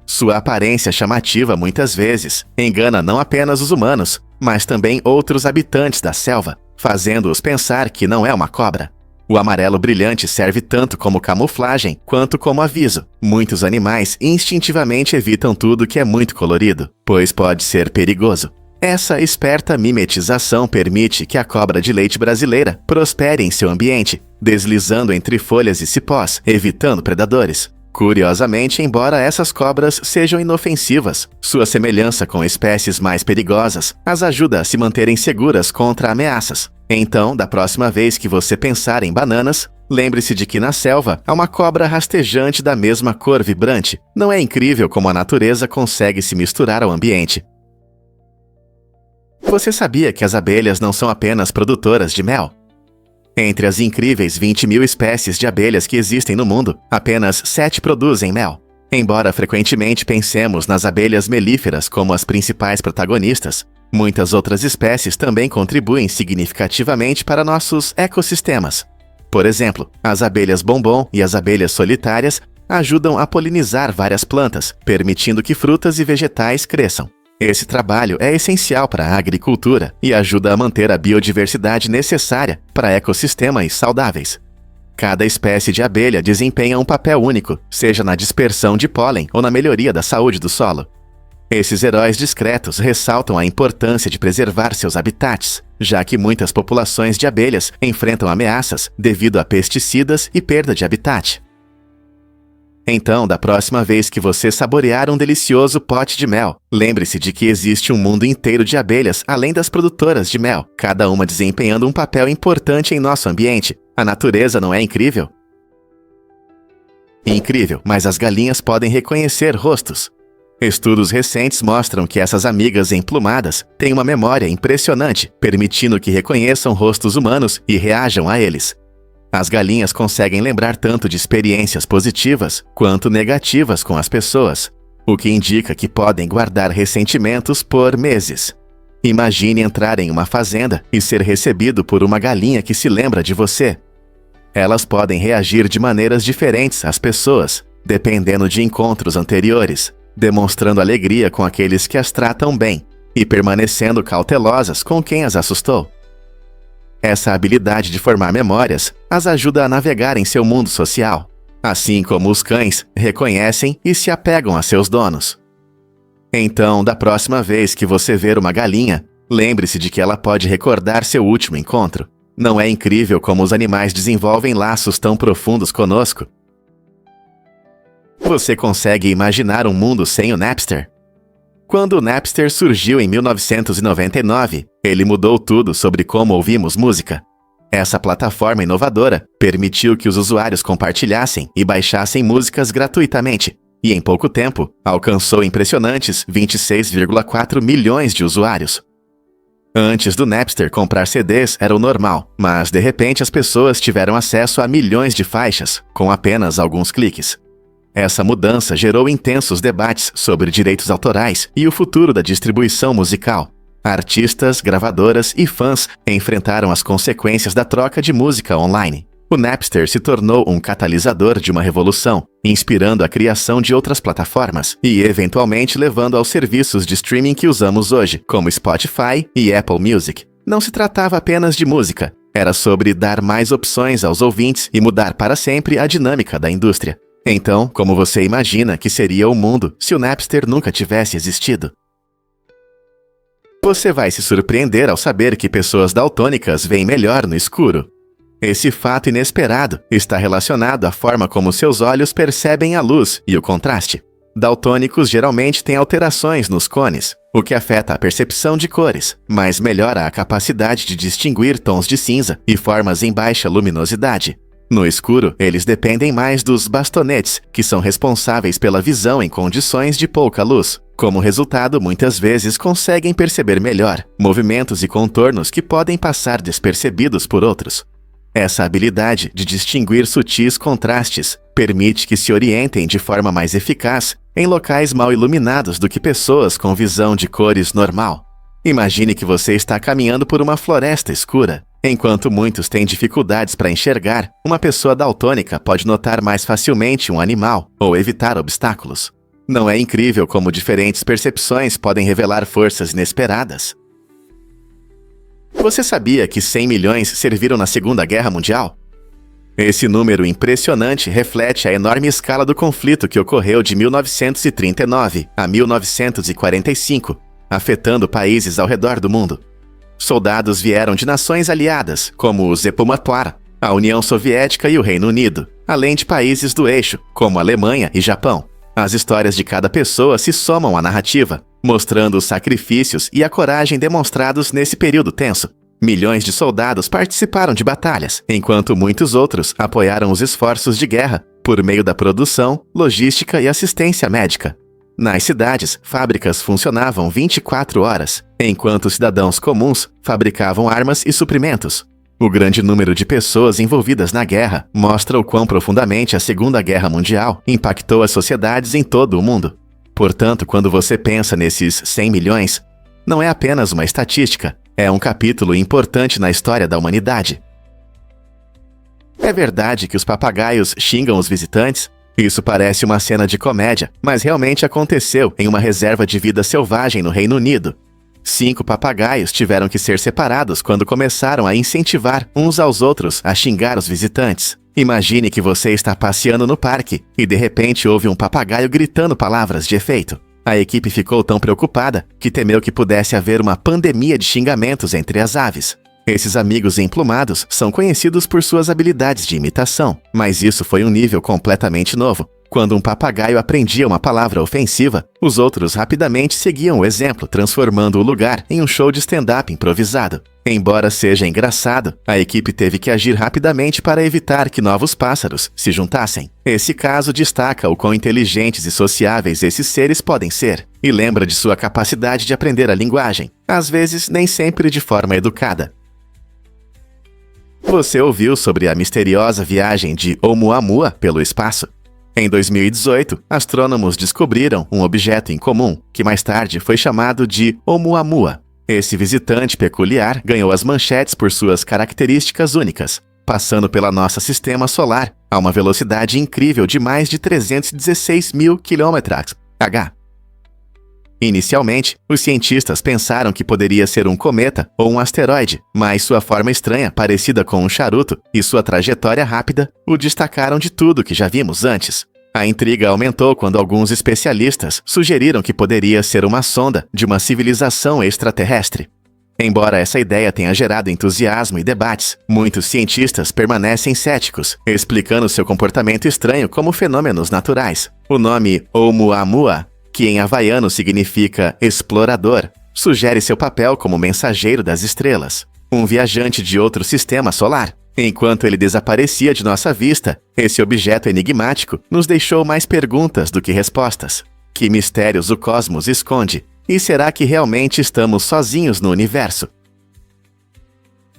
Speaker 1: Sua aparência chamativa muitas vezes engana não apenas os humanos, mas também outros habitantes da selva, fazendo-os pensar que não é uma cobra. O amarelo brilhante serve tanto como camuflagem quanto como aviso. Muitos animais instintivamente evitam tudo que é muito colorido, pois pode ser perigoso. Essa esperta mimetização permite que a cobra de leite brasileira prospere em seu ambiente, deslizando entre folhas e cipós, evitando predadores. Curiosamente, embora essas cobras sejam inofensivas, sua semelhança com espécies mais perigosas as ajuda a se manterem seguras contra ameaças. Então, da próxima vez que você pensar em bananas, lembre-se de que na selva há uma cobra rastejante da mesma cor vibrante. Não é incrível como a natureza consegue se misturar ao ambiente? Você sabia que as abelhas não são apenas produtoras de mel? Entre as incríveis 20.000 espécies de abelhas que existem no mundo, apenas 7 produzem mel. Embora frequentemente pensemos nas abelhas melíferas como as principais protagonistas, muitas outras espécies também contribuem significativamente para nossos ecossistemas. Por exemplo, as abelhas bombom e as abelhas solitárias ajudam a polinizar várias plantas, permitindo que frutas e vegetais cresçam. Esse trabalho é essencial para a agricultura e ajuda a manter a biodiversidade necessária para ecossistemas saudáveis. Cada espécie de abelha desempenha um papel único, seja na dispersão de pólen ou na melhoria da saúde do solo. Esses heróis discretos ressaltam a importância de preservar seus habitats, já que muitas populações de abelhas enfrentam ameaças devido a pesticidas e perda de habitat. Então, da próxima vez que você saborear um delicioso pote de mel, lembre-se de que existe um mundo inteiro de abelhas além das produtoras de mel, cada uma desempenhando um papel importante em nosso ambiente. A natureza não é incrível? Incrível, mas as galinhas podem reconhecer rostos. Estudos recentes mostram que essas amigas emplumadas têm uma memória impressionante, permitindo que reconheçam rostos humanos e reajam a eles. As galinhas conseguem lembrar tanto de experiências positivas quanto negativas com as pessoas, o que indica que podem guardar ressentimentos por meses. Imagine entrar em uma fazenda e ser recebido por uma galinha que se lembra de você. Elas podem reagir de maneiras diferentes às pessoas, dependendo de encontros anteriores, demonstrando alegria com aqueles que as tratam bem e permanecendo cautelosas com quem as assustou. Essa habilidade de formar memórias as ajuda a navegar em seu mundo social, assim como os cães reconhecem e se apegam a seus donos. Então, da próxima vez que você ver uma galinha, lembre-se de que ela pode recordar seu último encontro. Não é incrível como os animais desenvolvem laços tão profundos conosco? Você consegue imaginar um mundo sem o Napster? Quando o Napster surgiu em 1999, ele mudou tudo sobre como ouvimos música. Essa plataforma inovadora permitiu que os usuários compartilhassem e baixassem músicas gratuitamente, e em pouco tempo alcançou impressionantes 26,4 milhões de usuários. Antes do Napster, comprar CDs era o normal, mas de repente as pessoas tiveram acesso a milhões de faixas, com apenas alguns cliques. Essa mudança gerou intensos debates sobre direitos autorais e o futuro da distribuição musical. Artistas, gravadoras e fãs enfrentaram as consequências da troca de música online. O Napster se tornou um catalisador de uma revolução, inspirando a criação de outras plataformas e, eventualmente, levando aos serviços de streaming que usamos hoje, como Spotify e Apple Music. Não se tratava apenas de música, era sobre dar mais opções aos ouvintes e mudar para sempre a dinâmica da indústria. Então, como você imagina que seria o mundo se o Napster nunca tivesse existido? Você vai se surpreender ao saber que pessoas daltônicas veem melhor no escuro. Esse fato inesperado está relacionado à forma como seus olhos percebem a luz e o contraste. Daltônicos geralmente têm alterações nos cones, o que afeta a percepção de cores, mas melhora a capacidade de distinguir tons de cinza e formas em baixa luminosidade. No escuro, eles dependem mais dos bastonetes, que são responsáveis pela visão em condições de pouca luz. Como resultado, muitas vezes conseguem perceber melhor movimentos e contornos que podem passar despercebidos por outros. Essa habilidade de distinguir sutis contrastes permite que se orientem de forma mais eficaz em locais mal iluminados do que pessoas com visão de cores normal. Imagine que você está caminhando por uma floresta escura. Enquanto muitos têm dificuldades para enxergar, uma pessoa daltônica pode notar mais facilmente um animal ou evitar obstáculos. Não é incrível como diferentes percepções podem revelar forças inesperadas? Você sabia que 100 milhões serviram na Segunda Guerra Mundial? Esse número impressionante reflete a enorme escala do conflito que ocorreu de 1939 a 1945, afetando países ao redor do mundo. Soldados vieram de nações aliadas, como o Zepomatwar, a União Soviética e o Reino Unido, além de países do eixo, como Alemanha e Japão. As histórias de cada pessoa se somam à narrativa, mostrando os sacrifícios e a coragem demonstrados nesse período tenso. Milhões de soldados participaram de batalhas, enquanto muitos outros apoiaram os esforços de guerra por meio da produção, logística e assistência médica. Nas cidades, fábricas funcionavam 24 horas, enquanto cidadãos comuns fabricavam armas e suprimentos. O grande número de pessoas envolvidas na guerra mostra o quão profundamente a Segunda Guerra Mundial impactou as sociedades em todo o mundo. Portanto, quando você pensa nesses 100 milhões, não é apenas uma estatística, é um capítulo importante na história da humanidade. É verdade que os papagaios xingam os visitantes? Isso parece uma cena de comédia, mas realmente aconteceu em uma reserva de vida selvagem no Reino Unido. 5 papagaios tiveram que ser separados quando começaram a incentivar uns aos outros a xingar os visitantes. Imagine que você está passeando no parque e de repente ouve um papagaio gritando palavras de efeito. A equipe ficou tão preocupada que temeu que pudesse haver uma pandemia de xingamentos entre as aves. Esses amigos emplumados são conhecidos por suas habilidades de imitação, mas isso foi um nível completamente novo. Quando um papagaio aprendia uma palavra ofensiva, os outros rapidamente seguiam o exemplo, transformando o lugar em um show de stand-up improvisado. Embora seja engraçado, a equipe teve que agir rapidamente para evitar que novos pássaros se juntassem. Esse caso destaca o quão inteligentes e sociáveis esses seres podem ser, e lembra de sua capacidade de aprender a linguagem, às vezes nem sempre de forma educada. Você ouviu sobre a misteriosa viagem de Oumuamua pelo espaço? Em 2018, astrônomos descobriram um objeto incomum, que mais tarde foi chamado de Oumuamua. Esse visitante peculiar ganhou as manchetes por suas características únicas, passando pela nosso sistema solar a uma velocidade incrível de mais de 316 mil km/h. Inicialmente, os cientistas pensaram que poderia ser um cometa ou um asteroide, mas sua forma estranha, parecida com um charuto, e sua trajetória rápida o destacaram de tudo que já vimos antes. A intriga aumentou quando alguns especialistas sugeriram que poderia ser uma sonda de uma civilização extraterrestre. Embora essa ideia tenha gerado entusiasmo e debates, muitos cientistas permanecem céticos, explicando seu comportamento estranho como fenômenos naturais. O nome Oumuamua, que em havaiano significa explorador, sugere seu papel como mensageiro das estrelas, um viajante de outro sistema solar. Enquanto ele desaparecia de nossa vista, esse objeto enigmático nos deixou mais perguntas do que respostas. Que mistérios o cosmos esconde? E será que realmente estamos sozinhos no universo?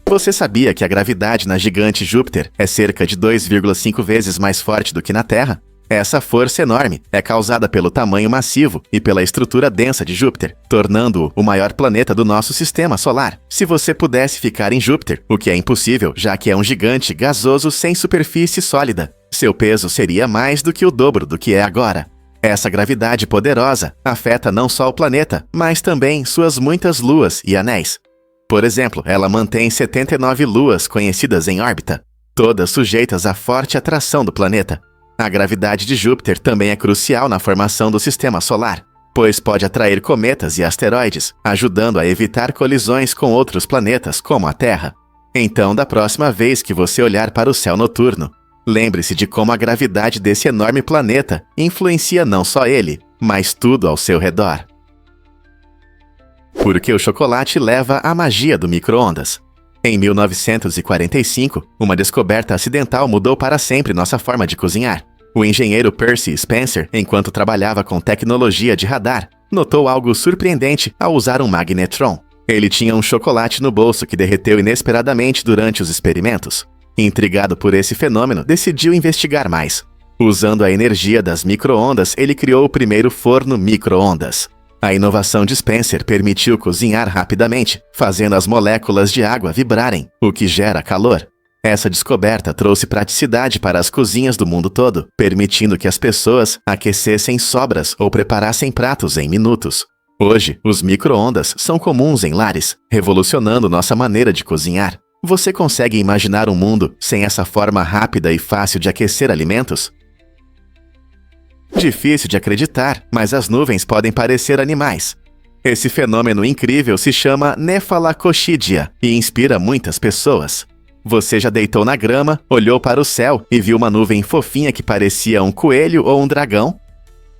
Speaker 1: Você sabia que a gravidade na gigante Júpiter é cerca de 2,5 vezes mais forte do que na Terra? Essa força enorme é causada pelo tamanho massivo e pela estrutura densa de Júpiter, tornando-o o maior planeta do nosso sistema solar. Se você pudesse ficar em Júpiter, o que é impossível, já que é um gigante gasoso sem superfície sólida, seu peso seria mais do que o dobro do que é agora. Essa gravidade poderosa afeta não só o planeta, mas também suas muitas luas e anéis. Por exemplo, ela mantém 79 luas conhecidas em órbita, todas sujeitas à forte atração do planeta. A gravidade de Júpiter também é crucial na formação do sistema solar, pois pode atrair cometas e asteroides, ajudando a evitar colisões com outros planetas como a Terra. Então, da próxima vez que você olhar para o céu noturno, lembre-se de como a gravidade desse enorme planeta influencia não só ele, mas tudo ao seu redor. Porque o chocolate leva à magia do micro-ondas. Em 1945, uma descoberta acidental mudou para sempre nossa forma de cozinhar. O engenheiro Percy Spencer, enquanto trabalhava com tecnologia de radar, notou algo surpreendente ao usar um magnetron. Ele tinha um chocolate no bolso que derreteu inesperadamente durante os experimentos. Intrigado por esse fenômeno, decidiu investigar mais. Usando a energia das micro-ondas, ele criou o primeiro forno micro-ondas. A inovação de Spencer permitiu cozinhar rapidamente, fazendo as moléculas de água vibrarem, o que gera calor. Essa descoberta trouxe praticidade para as cozinhas do mundo todo, permitindo que as pessoas aquecessem sobras ou preparassem pratos em minutos. Hoje, os micro-ondas são comuns em lares, revolucionando nossa maneira de cozinhar. Você consegue imaginar um mundo sem essa forma rápida e fácil de aquecer alimentos? Difícil de acreditar, mas as nuvens podem parecer animais. Esse fenômeno incrível se chama nefalacoxídea e inspira muitas pessoas. Você já deitou na grama, olhou para o céu e viu uma nuvem fofinha que parecia um coelho ou um dragão?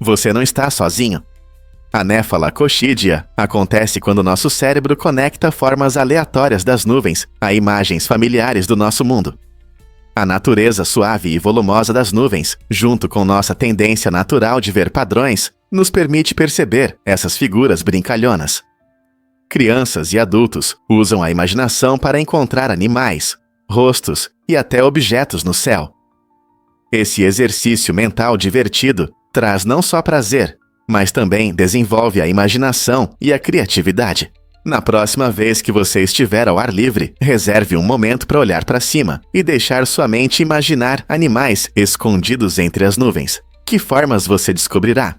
Speaker 1: Você não está sozinho. A nefalacoxídea acontece quando nosso cérebro conecta formas aleatórias das nuvens a imagens familiares do nosso mundo. A natureza suave e volumosa das nuvens, junto com nossa tendência natural de ver padrões, nos permite perceber essas figuras brincalhonas. Crianças e adultos usam a imaginação para encontrar animais, rostos e até objetos no céu. Esse exercício mental divertido traz não só prazer, mas também desenvolve a imaginação e a criatividade. Na próxima vez que você estiver ao ar livre, reserve um momento para olhar para cima e deixar sua mente imaginar animais escondidos entre as nuvens. Que formas você descobrirá?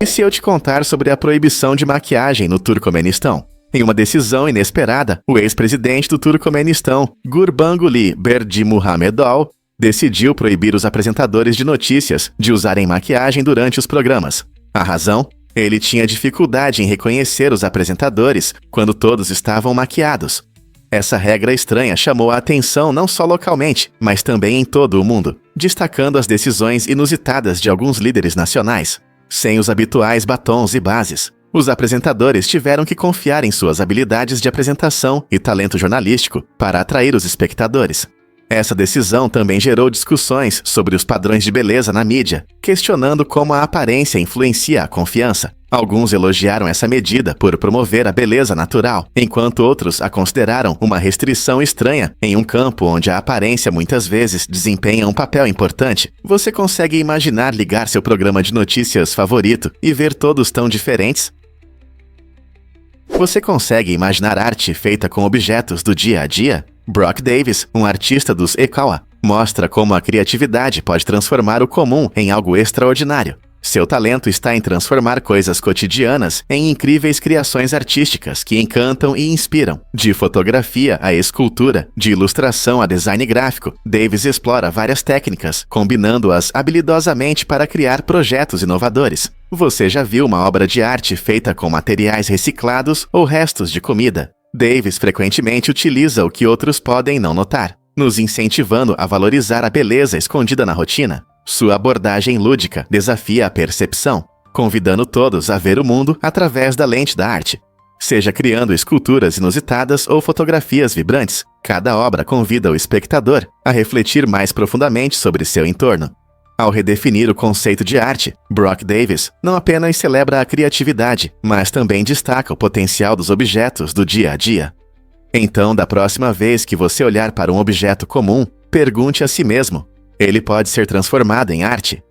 Speaker 1: E se eu te contar sobre a proibição de maquiagem no Turcomenistão? Em uma decisão inesperada, o ex-presidente do Turcomenistão, Gurbanguly Berdimuhamedov, decidiu proibir os apresentadores de notícias de usarem maquiagem durante os programas. A razão? Ele tinha dificuldade em reconhecer os apresentadores quando todos estavam maquiados. Essa regra estranha chamou a atenção não só localmente, mas também em todo o mundo, destacando as decisões inusitadas de alguns líderes nacionais. Sem os habituais batons e bases, os apresentadores tiveram que confiar em suas habilidades de apresentação e talento jornalístico para atrair os espectadores. Essa decisão também gerou discussões sobre os padrões de beleza na mídia, questionando como a aparência influencia a confiança. Alguns elogiaram essa medida por promover a beleza natural, enquanto outros a consideraram uma restrição estranha em um campo onde a aparência muitas vezes desempenha um papel importante. Você consegue imaginar ligar seu programa de notícias favorito e ver todos tão diferentes? Você consegue imaginar arte feita com objetos do dia a dia? Brock Davis, um artista dos Ekawa, mostra como a criatividade pode transformar o comum em algo extraordinário. Seu talento está em transformar coisas cotidianas em incríveis criações artísticas que encantam e inspiram. De fotografia a escultura, de ilustração a design gráfico, Davis explora várias técnicas, combinando-as habilidosamente para criar projetos inovadores. Você já viu uma obra de arte feita com materiais reciclados ou restos de comida? Davis frequentemente utiliza o que outros podem não notar, nos incentivando a valorizar a beleza escondida na rotina. Sua abordagem lúdica desafia a percepção, convidando todos a ver o mundo através da lente da arte. Seja criando esculturas inusitadas ou fotografias vibrantes, cada obra convida o espectador a refletir mais profundamente sobre seu entorno. Ao redefinir o conceito de arte, Brock Davis não apenas celebra a criatividade, mas também destaca o potencial dos objetos do dia a dia. Então, da próxima vez que você olhar para um objeto comum, pergunte a si mesmo: ele pode ser transformado em arte?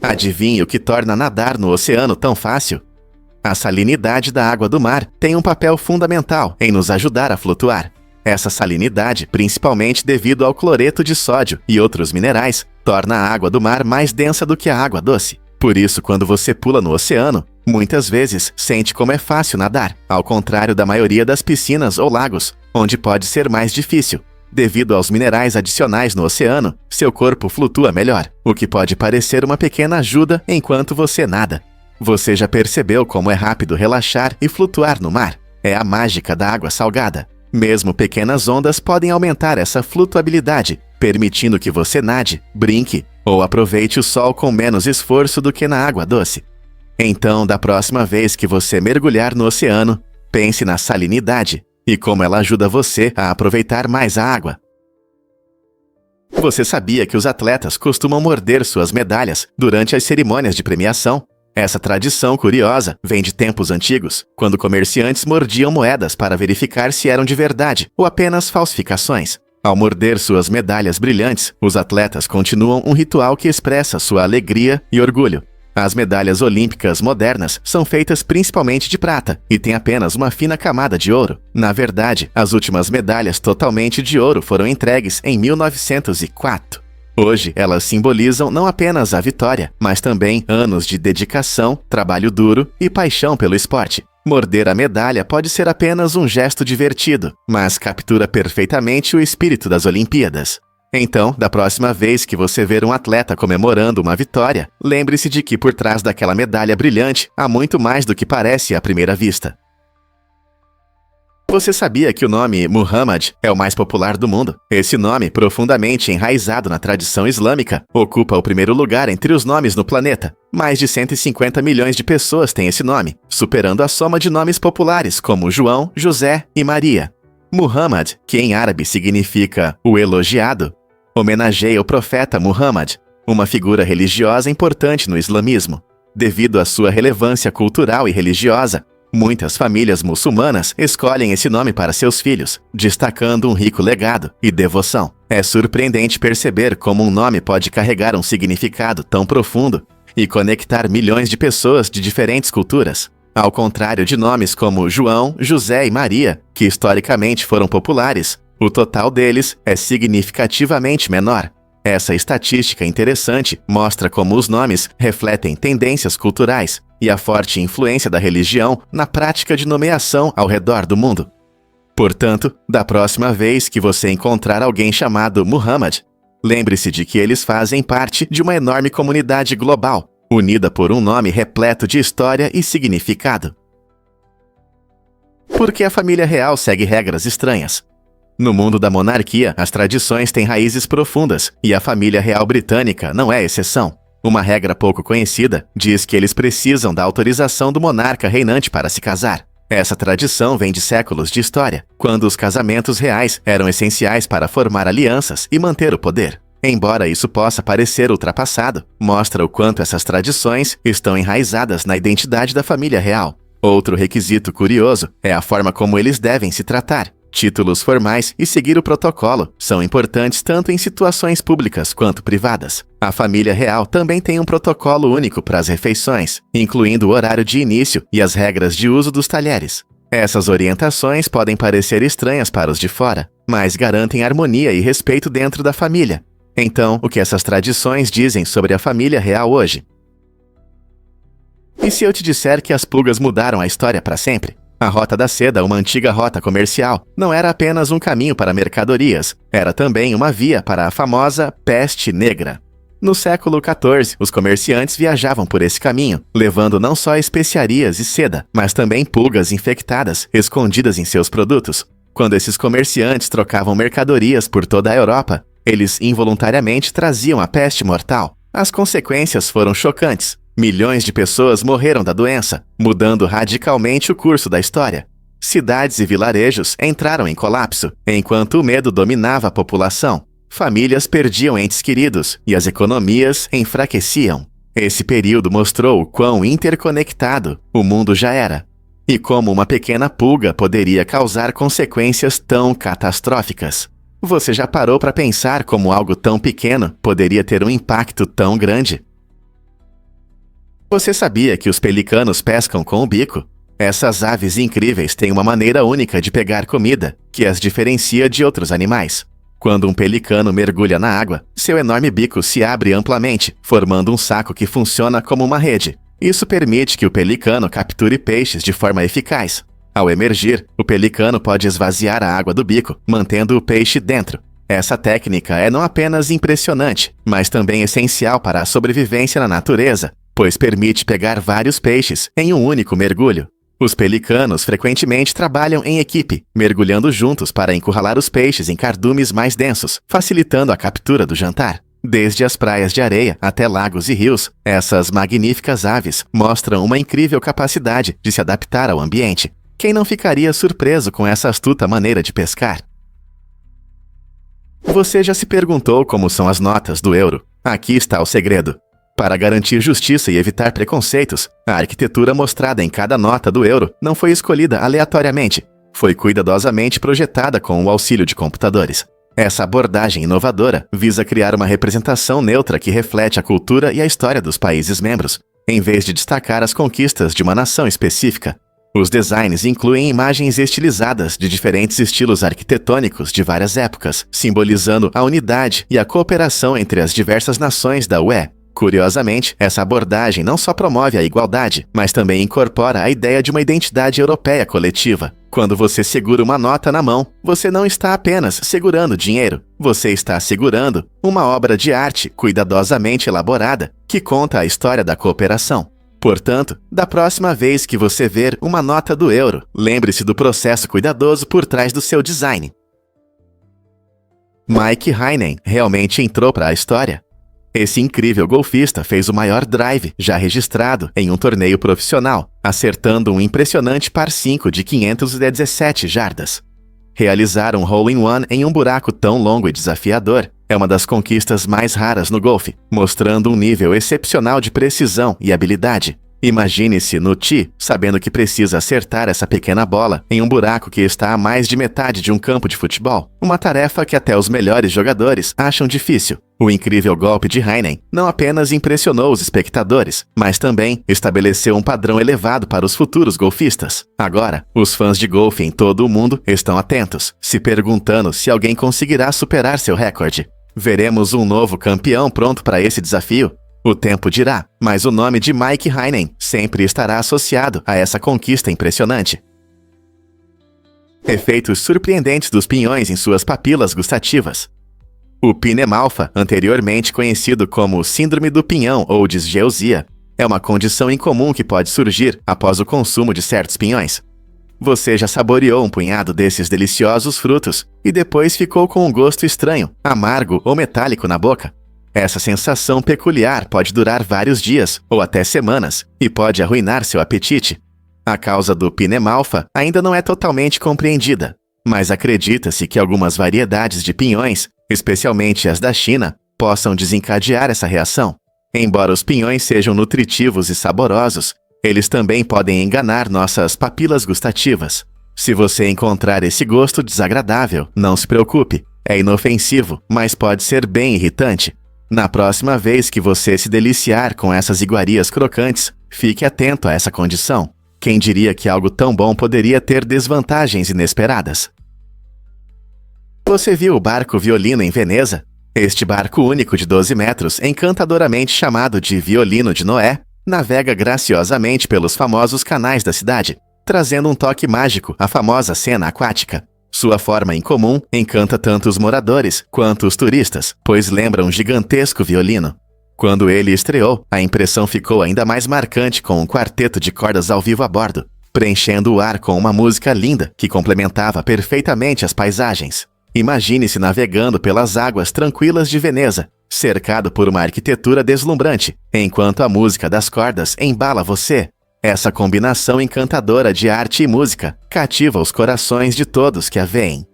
Speaker 1: Adivinhe o que torna nadar no oceano tão fácil? A salinidade da água do mar tem um papel fundamental em nos ajudar a flutuar. Essa salinidade, principalmente devido ao cloreto de sódio e outros minerais, torna a água do mar mais densa do que a água doce. Por isso, quando você pula no oceano, muitas vezes sente como é fácil nadar, ao contrário da maioria das piscinas ou lagos, onde pode ser mais difícil. Devido aos minerais adicionais no oceano, seu corpo flutua melhor, o que pode parecer uma pequena ajuda enquanto você nada. Você já percebeu como é rápido relaxar e flutuar no mar? É a mágica da água salgada. Mesmo pequenas ondas podem aumentar essa flutuabilidade, permitindo que você nade, brinque ou aproveite o sol com menos esforço do que na água doce. Então, da próxima vez que você mergulhar no oceano, pense na salinidade e como ela ajuda você a aproveitar mais a água. Você sabia que os atletas costumam morder suas medalhas durante as cerimônias de premiação? Essa tradição curiosa vem de tempos antigos, quando comerciantes mordiam moedas para verificar se eram de verdade ou apenas falsificações. Ao morder suas medalhas brilhantes, os atletas continuam um ritual que expressa sua alegria e orgulho. As medalhas olímpicas modernas são feitas principalmente de prata e têm apenas uma fina camada de ouro. Na verdade, as últimas medalhas totalmente de ouro foram entregues em 1904. Hoje, elas simbolizam não apenas a vitória, mas também anos de dedicação, trabalho duro e paixão pelo esporte. Morder a medalha pode ser apenas um gesto divertido, mas captura perfeitamente o espírito das Olimpíadas. Então, da próxima vez que você ver um atleta comemorando uma vitória, lembre-se de que por trás daquela medalha brilhante há muito mais do que parece à primeira vista. Você sabia que o nome Muhammad é o mais popular do mundo? Esse nome, profundamente enraizado na tradição islâmica, ocupa o primeiro lugar entre os nomes no planeta. Mais de 150 milhões de pessoas têm esse nome, superando a soma de nomes populares como João, José e Maria. Muhammad, que em árabe significa o elogiado, homenageia o profeta Muhammad, uma figura religiosa importante no islamismo. Devido à sua relevância cultural e religiosa, muitas famílias muçulmanas escolhem esse nome para seus filhos, destacando um rico legado e devoção. É surpreendente perceber como um nome pode carregar um significado tão profundo e conectar milhões de pessoas de diferentes culturas. Ao contrário de nomes como João, José e Maria, que historicamente foram populares, o total deles é significativamente menor. Essa estatística interessante mostra como os nomes refletem tendências culturais e a forte influência da religião na prática de nomeação ao redor do mundo. Portanto, da próxima vez que você encontrar alguém chamado Muhammad, lembre-se de que eles fazem parte de uma enorme comunidade global, unida por um nome repleto de história e significado. Por que a família real segue regras estranhas? No mundo da monarquia, as tradições têm raízes profundas, e a família real britânica não é exceção. Uma regra pouco conhecida diz que eles precisam da autorização do monarca reinante para se casar. Essa tradição vem de séculos de história, quando os casamentos reais eram essenciais para formar alianças e manter o poder. Embora isso possa parecer ultrapassado, mostra o quanto essas tradições estão enraizadas na identidade da família real. Outro requisito curioso é a forma como eles devem se tratar. Títulos formais e seguir o protocolo são importantes tanto em situações públicas quanto privadas. A família real também tem um protocolo único para as refeições, incluindo o horário de início e as regras de uso dos talheres. Essas orientações podem parecer estranhas para os de fora, mas garantem harmonia e respeito dentro da família. Então, o que essas tradições dizem sobre a família real hoje? E se eu te disser que as pulgas mudaram a história para sempre? A Rota da Seda, uma antiga rota comercial, não era apenas um caminho para mercadorias, era também uma via para a famosa Peste Negra. No século XIV, os comerciantes viajavam por esse caminho, levando não só especiarias e seda, mas também pulgas infectadas escondidas em seus produtos. Quando esses comerciantes trocavam mercadorias por toda a Europa, eles involuntariamente traziam a peste mortal. As consequências foram chocantes. Milhões de pessoas morreram da doença, mudando radicalmente o curso da história. Cidades e vilarejos entraram em colapso, enquanto o medo dominava a população. Famílias perdiam entes queridos e as economias enfraqueciam. Esse período mostrou o quão interconectado o mundo já era, e como uma pequena pulga poderia causar consequências tão catastróficas. Você já parou para pensar como algo tão pequeno poderia ter um impacto tão grande? Você sabia que os pelicanos pescam com o bico? Essas aves incríveis têm uma maneira única de pegar comida, que as diferencia de outros animais. Quando um pelicano mergulha na água, seu enorme bico se abre amplamente, formando um saco que funciona como uma rede. Isso permite que o pelicano capture peixes de forma eficaz. Ao emergir, o pelicano pode esvaziar a água do bico, mantendo o peixe dentro. Essa técnica é não apenas impressionante, mas também essencial para a sobrevivência na natureza, pois permite pegar vários peixes em um único mergulho. Os pelicanos frequentemente trabalham em equipe, mergulhando juntos para encurralar os peixes em cardumes mais densos, facilitando a captura do jantar. Desde as praias de areia até lagos e rios, essas magníficas aves mostram uma incrível capacidade de se adaptar ao ambiente. Quem não ficaria surpreso com essa astuta maneira de pescar? Você já se perguntou como são as notas do euro? Aqui está o segredo. Para garantir justiça e evitar preconceitos, a arquitetura mostrada em cada nota do euro não foi escolhida aleatoriamente. Foi cuidadosamente projetada com o auxílio de computadores. Essa abordagem inovadora visa criar uma representação neutra que reflete a cultura e a história dos países membros, em vez de destacar as conquistas de uma nação específica. Os designs incluem imagens estilizadas de diferentes estilos arquitetônicos de várias épocas, simbolizando a unidade e a cooperação entre as diversas nações da UE. Curiosamente, essa abordagem não só promove a igualdade, mas também incorpora a ideia de uma identidade europeia coletiva. Quando você segura uma nota na mão, você não está apenas segurando dinheiro, você está segurando uma obra de arte cuidadosamente elaborada que conta a história da cooperação. Portanto, da próxima vez que você ver uma nota do euro, lembre-se do processo cuidadoso por trás do seu design. Mike Heinen realmente entrou para a história. Esse incrível golfista fez o maior drive já registrado em um torneio profissional, acertando um impressionante par 5 de 517 jardas. Realizar um hole-in-one em um buraco tão longo e desafiador é uma das conquistas mais raras no golfe, mostrando um nível excepcional de precisão e habilidade. Imagine-se no tee, sabendo que precisa acertar essa pequena bola em um buraco que está a mais de metade de um campo de futebol, uma tarefa que até os melhores jogadores acham difícil. O incrível golpe de Heinen não apenas impressionou os espectadores, mas também estabeleceu um padrão elevado para os futuros golfistas. Agora, os fãs de golfe em todo o mundo estão atentos, se perguntando se alguém conseguirá superar seu recorde. Veremos um novo campeão pronto para esse desafio? O tempo dirá, mas o nome de Mike Heinen sempre estará associado a essa conquista impressionante. Efeitos surpreendentes dos pinhões em suas papilas gustativas. O pinemalfa, anteriormente conhecido como síndrome do pinhão ou disgeusia, é uma condição incomum que pode surgir após o consumo de certos pinhões. Você já saboreou um punhado desses deliciosos frutos e depois ficou com um gosto estranho, amargo ou metálico na boca? Essa sensação peculiar pode durar vários dias ou até semanas e pode arruinar seu apetite. A causa do pinemalfa ainda não é totalmente compreendida, mas acredita-se que algumas variedades de pinhões, especialmente as da China, possam desencadear essa reação. Embora os pinhões sejam nutritivos e saborosos, eles também podem enganar nossas papilas gustativas. Se você encontrar esse gosto desagradável, não se preocupe. É inofensivo, mas pode ser bem irritante. Na próxima vez que você se deliciar com essas iguarias crocantes, fique atento a essa condição. Quem diria que algo tão bom poderia ter desvantagens inesperadas? Você viu o barco Violino em Veneza? Este barco único de 12 metros, encantadoramente chamado de Violino de Noé, navega graciosamente pelos famosos canais da cidade, trazendo um toque mágico à famosa cena aquática. Sua forma incomum encanta tanto os moradores quanto os turistas, pois lembra um gigantesco violino. Quando ele estreou, a impressão ficou ainda mais marcante com um quarteto de cordas ao vivo a bordo, preenchendo o ar com uma música linda que complementava perfeitamente as paisagens. Imagine-se navegando pelas águas tranquilas de Veneza, cercado por uma arquitetura deslumbrante, enquanto a música das cordas embala você. Essa combinação encantadora de arte e música cativa os corações de todos que a veem.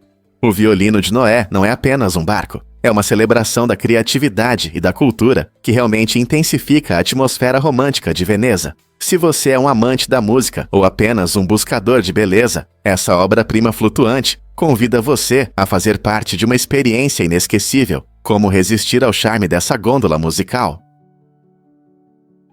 Speaker 1: O Violino de Noé não é apenas um barco, é uma celebração da criatividade e da cultura que realmente intensifica a atmosfera romântica de Veneza. Se você é um amante da música ou apenas um buscador de beleza, essa obra-prima flutuante convida você a fazer parte de uma experiência inesquecível. Como resistir ao charme dessa gôndola musical?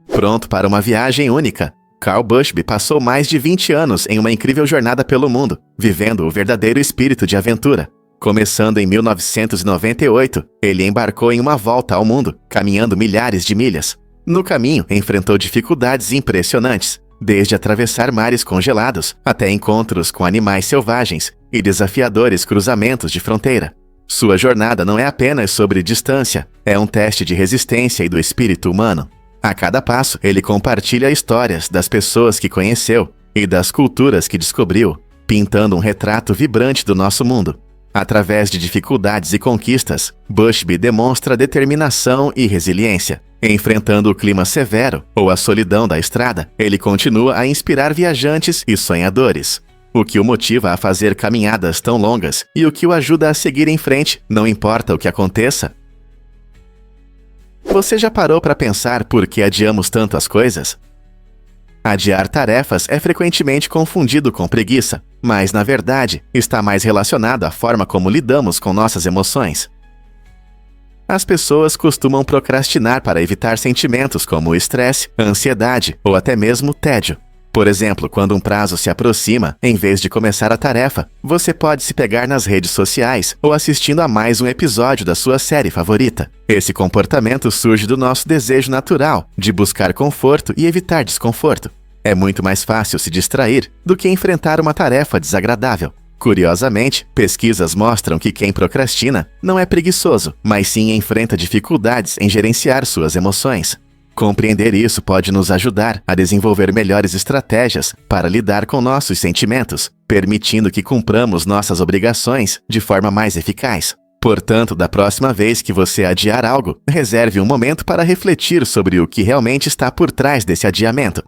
Speaker 1: Pronto para uma viagem única, Carl Bushby passou mais de 20 anos em uma incrível jornada pelo mundo, vivendo o verdadeiro espírito de aventura. Começando em 1998, ele embarcou em uma volta ao mundo, caminhando milhares de milhas. No caminho, enfrentou dificuldades impressionantes, desde atravessar mares congelados até encontros com animais selvagens e desafiadores cruzamentos de fronteira. Sua jornada não é apenas sobre distância, é um teste de resistência e do espírito humano. A cada passo, ele compartilha histórias das pessoas que conheceu e das culturas que descobriu, pintando um retrato vibrante do nosso mundo. Através de dificuldades e conquistas, Bushby demonstra determinação e resiliência. Enfrentando o clima severo ou a solidão da estrada, ele continua a inspirar viajantes e sonhadores. O que o motiva a fazer caminhadas tão longas e o que o ajuda a seguir em frente, não importa o que aconteça. Você já parou para pensar por que adiamos tanto as coisas? Adiar tarefas é frequentemente confundido com preguiça, mas, na verdade, está mais relacionado à forma como lidamos com nossas emoções. As pessoas costumam procrastinar para evitar sentimentos como estresse, ansiedade ou até mesmo tédio. Por exemplo, quando um prazo se aproxima, em vez de começar a tarefa, você pode se pegar nas redes sociais ou assistindo a mais um episódio da sua série favorita. Esse comportamento surge do nosso desejo natural de buscar conforto e evitar desconforto. É muito mais fácil se distrair do que enfrentar uma tarefa desagradável. Curiosamente, pesquisas mostram que quem procrastina não é preguiçoso, mas sim enfrenta dificuldades em gerenciar suas emoções. Compreender isso pode nos ajudar a desenvolver melhores estratégias para lidar com nossos sentimentos, permitindo que cumpramos nossas obrigações de forma mais eficaz. Portanto, da próxima vez que você adiar algo, reserve um momento para refletir sobre o que realmente está por trás desse adiamento.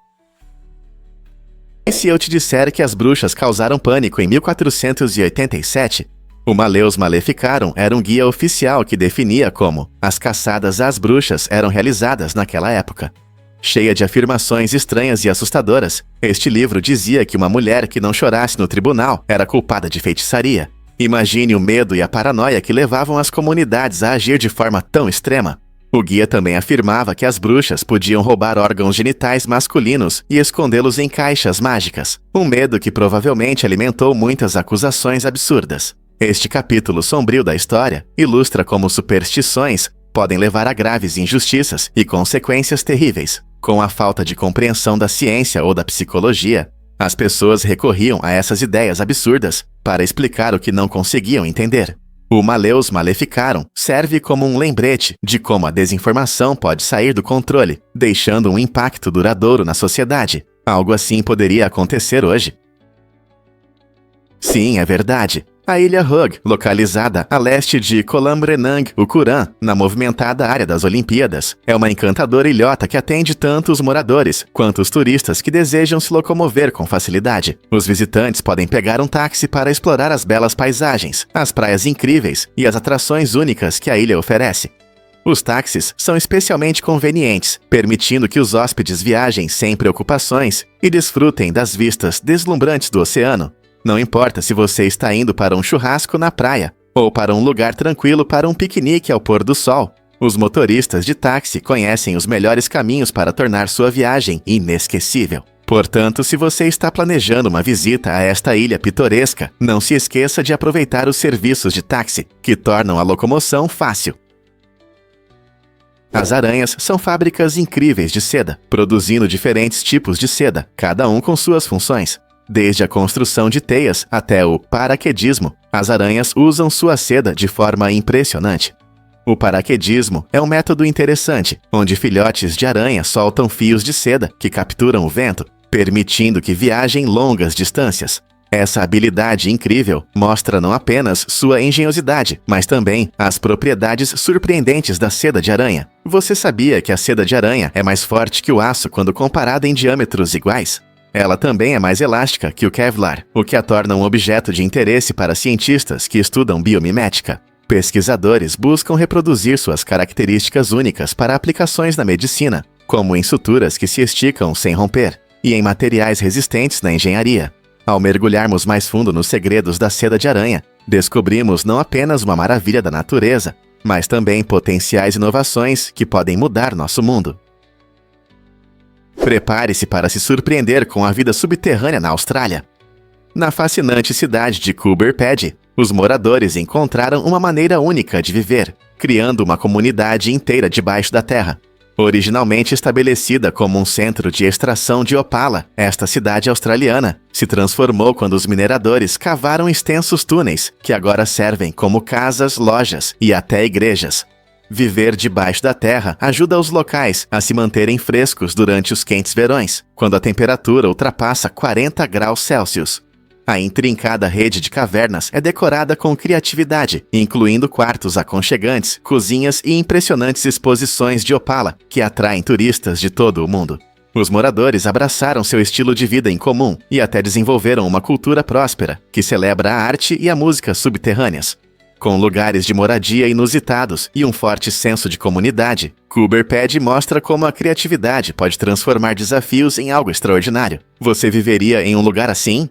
Speaker 1: E se eu te disser que as bruxas causaram pânico em 1487? O Maleus Maleficarum era um guia oficial que definia como as caçadas às bruxas eram realizadas naquela época. Cheia de afirmações estranhas e assustadoras, este livro dizia que uma mulher que não chorasse no tribunal era culpada de feitiçaria. Imagine o medo e a paranoia que levavam as comunidades a agir de forma tão extrema. O guia também afirmava que as bruxas podiam roubar órgãos genitais masculinos e escondê-los em caixas mágicas, um medo que provavelmente alimentou muitas acusações absurdas. Este capítulo sombrio da história ilustra como superstições podem levar a graves injustiças e consequências terríveis. Com a falta de compreensão da ciência ou da psicologia, as pessoas recorriam a essas ideias absurdas para explicar o que não conseguiam entender. O Maleus Maleficarum serve como um lembrete de como a desinformação pode sair do controle, deixando um impacto duradouro na sociedade. Algo assim poderia acontecer hoje. Sim, é verdade. A ilha Hug, localizada a leste de Kolam Renang, Ukuran, na movimentada área das Olimpíadas, é uma encantadora ilhota que atende tanto os moradores quanto os turistas que desejam se locomover com facilidade. Os visitantes podem pegar um táxi para explorar as belas paisagens, as praias incríveis e as atrações únicas que a ilha oferece. Os táxis são especialmente convenientes, permitindo que os hóspedes viajem sem preocupações e desfrutem das vistas deslumbrantes do oceano. Não importa se você está indo para um churrasco na praia ou para um lugar tranquilo para um piquenique ao pôr do sol, os motoristas de táxi conhecem os melhores caminhos para tornar sua viagem inesquecível. Portanto, se você está planejando uma visita a esta ilha pitoresca, não se esqueça de aproveitar os serviços de táxi, que tornam a locomoção fácil. As aranhas são fábricas incríveis de seda, produzindo diferentes tipos de seda, cada um com suas funções. Desde a construção de teias até o paraquedismo, as aranhas usam sua seda de forma impressionante. O paraquedismo é um método interessante, onde filhotes de aranha soltam fios de seda que capturam o vento, permitindo que viajem longas distâncias. Essa habilidade incrível mostra não apenas sua engenhosidade, mas também as propriedades surpreendentes da seda de aranha. Você sabia que a seda de aranha é mais forte que o aço quando comparada em diâmetros iguais? Ela também é mais elástica que o Kevlar, o que a torna um objeto de interesse para cientistas que estudam biomimética. Pesquisadores buscam reproduzir suas características únicas para aplicações na medicina, como em suturas que se esticam sem romper, e em materiais resistentes na engenharia. Ao mergulharmos mais fundo nos segredos da seda de aranha, descobrimos não apenas uma maravilha da natureza, mas também potenciais inovações que podem mudar nosso mundo. Prepare-se para se surpreender com a vida subterrânea na Austrália. Na fascinante cidade de Coober Pedy, os moradores encontraram uma maneira única de viver, criando uma comunidade inteira debaixo da terra. Originalmente estabelecida como um centro de extração de opala, esta cidade australiana se transformou quando os mineradores cavaram extensos túneis, que agora servem como casas, lojas e até igrejas. Viver debaixo da terra ajuda os locais a se manterem frescos durante os quentes verões, quando a temperatura ultrapassa 40 graus Celsius. A intrincada rede de cavernas é decorada com criatividade, incluindo quartos aconchegantes, cozinhas e impressionantes exposições de opala, que atraem turistas de todo o mundo. Os moradores abraçaram seu estilo de vida em comum e até desenvolveram uma cultura próspera, que celebra a arte e a música subterrâneas. Com lugares de moradia inusitados e um forte senso de comunidade, Coober Pedy mostra como a criatividade pode transformar desafios em algo extraordinário. Você viveria em um lugar assim?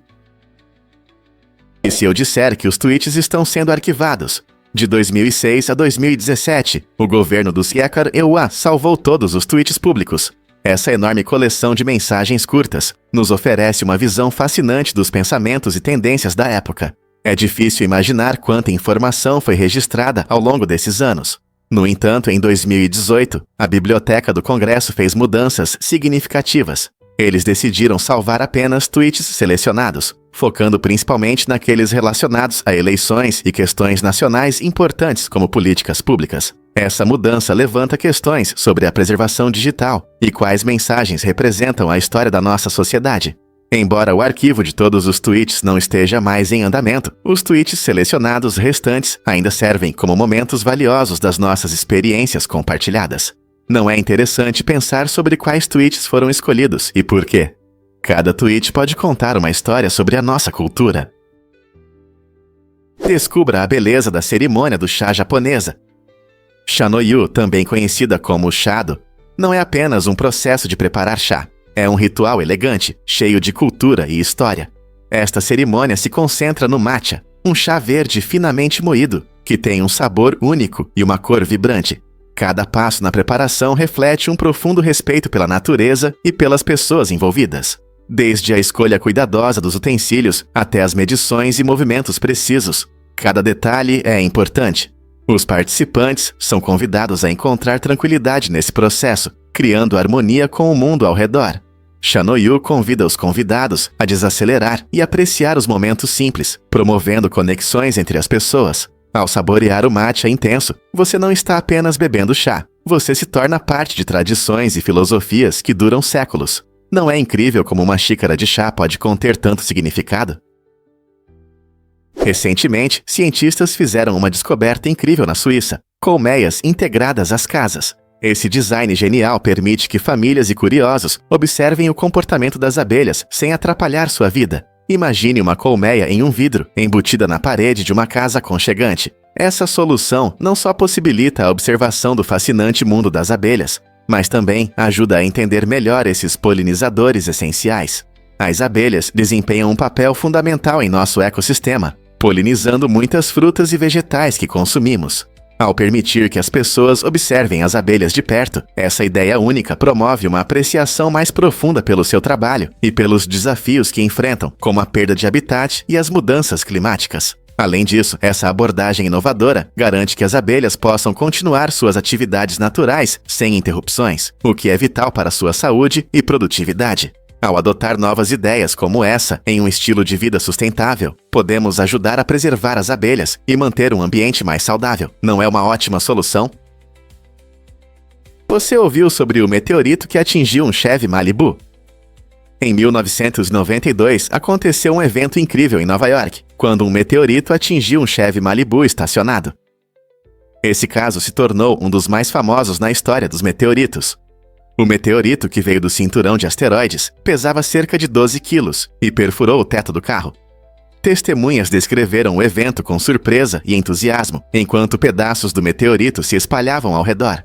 Speaker 1: E se eu disser que os tweets estão sendo arquivados? De 2006 a 2017, o governo do Siekar Ewa salvou todos os tweets públicos. Essa enorme coleção de mensagens curtas nos oferece uma visão fascinante dos pensamentos e tendências da época. É difícil imaginar quanta informação foi registrada ao longo desses anos. No entanto, em 2018, a Biblioteca do Congresso fez mudanças significativas. Eles decidiram salvar apenas tweets selecionados, focando principalmente naqueles relacionados a eleições e questões nacionais importantes como políticas públicas. Essa mudança levanta questões sobre a preservação digital e quais mensagens representam a história da nossa sociedade. Embora o arquivo de todos os tweets não esteja mais em andamento, os tweets selecionados restantes ainda servem como momentos valiosos das nossas experiências compartilhadas. Não é interessante pensar sobre quais tweets foram escolhidos e por quê? Cada tweet pode contar uma história sobre a nossa cultura. Descubra a beleza da cerimônia do chá japonesa. Shanoyu, também conhecida como Shado, não é apenas um processo de preparar chá. É um ritual elegante, cheio de cultura e história. Esta cerimônia se concentra no matcha, um chá verde finamente moído, que tem um sabor único e uma cor vibrante. Cada passo na preparação reflete um profundo respeito pela natureza e pelas pessoas envolvidas. Desde a escolha cuidadosa dos utensílios até as medições e movimentos precisos, cada detalhe é importante. Os participantes são convidados a encontrar tranquilidade nesse processo, criando harmonia com o mundo ao redor. Shanoyu convida os convidados a desacelerar e apreciar os momentos simples, promovendo conexões entre as pessoas. Ao saborear o matcha intenso, você não está apenas bebendo chá, você se torna parte de tradições e filosofias que duram séculos. Não é incrível como uma xícara de chá pode conter tanto significado? Recentemente, cientistas fizeram uma descoberta incrível na Suíça: colmeias integradas às casas. Esse design genial permite que famílias e curiosos observem o comportamento das abelhas sem atrapalhar sua vida. Imagine uma colmeia em um vidro, embutida na parede de uma casa aconchegante. Essa solução não só possibilita a observação do fascinante mundo das abelhas, mas também ajuda a entender melhor esses polinizadores essenciais. As abelhas desempenham um papel fundamental em nosso ecossistema, polinizando muitas frutas e vegetais que consumimos. Ao permitir que as pessoas observem as abelhas de perto, essa ideia única promove uma apreciação mais profunda pelo seu trabalho e pelos desafios que enfrentam, como a perda de habitat e as mudanças climáticas. Além disso, essa abordagem inovadora garante que as abelhas possam continuar suas atividades naturais sem interrupções, o que é vital para sua saúde e produtividade. Ao adotar novas ideias como essa em um estilo de vida sustentável, podemos ajudar a preservar as abelhas e manter um ambiente mais saudável. Não é uma ótima solução? Você ouviu sobre o meteorito que atingiu um Chevy Malibu? Em 1992, aconteceu um evento incrível em Nova York, quando um meteorito atingiu um Chevy Malibu estacionado. Esse caso se tornou um dos mais famosos na história dos meteoritos. O meteorito, que veio do cinturão de asteroides, pesava cerca de 12 quilos e perfurou o teto do carro. Testemunhas descreveram o evento com surpresa e entusiasmo, enquanto pedaços do meteorito se espalhavam ao redor.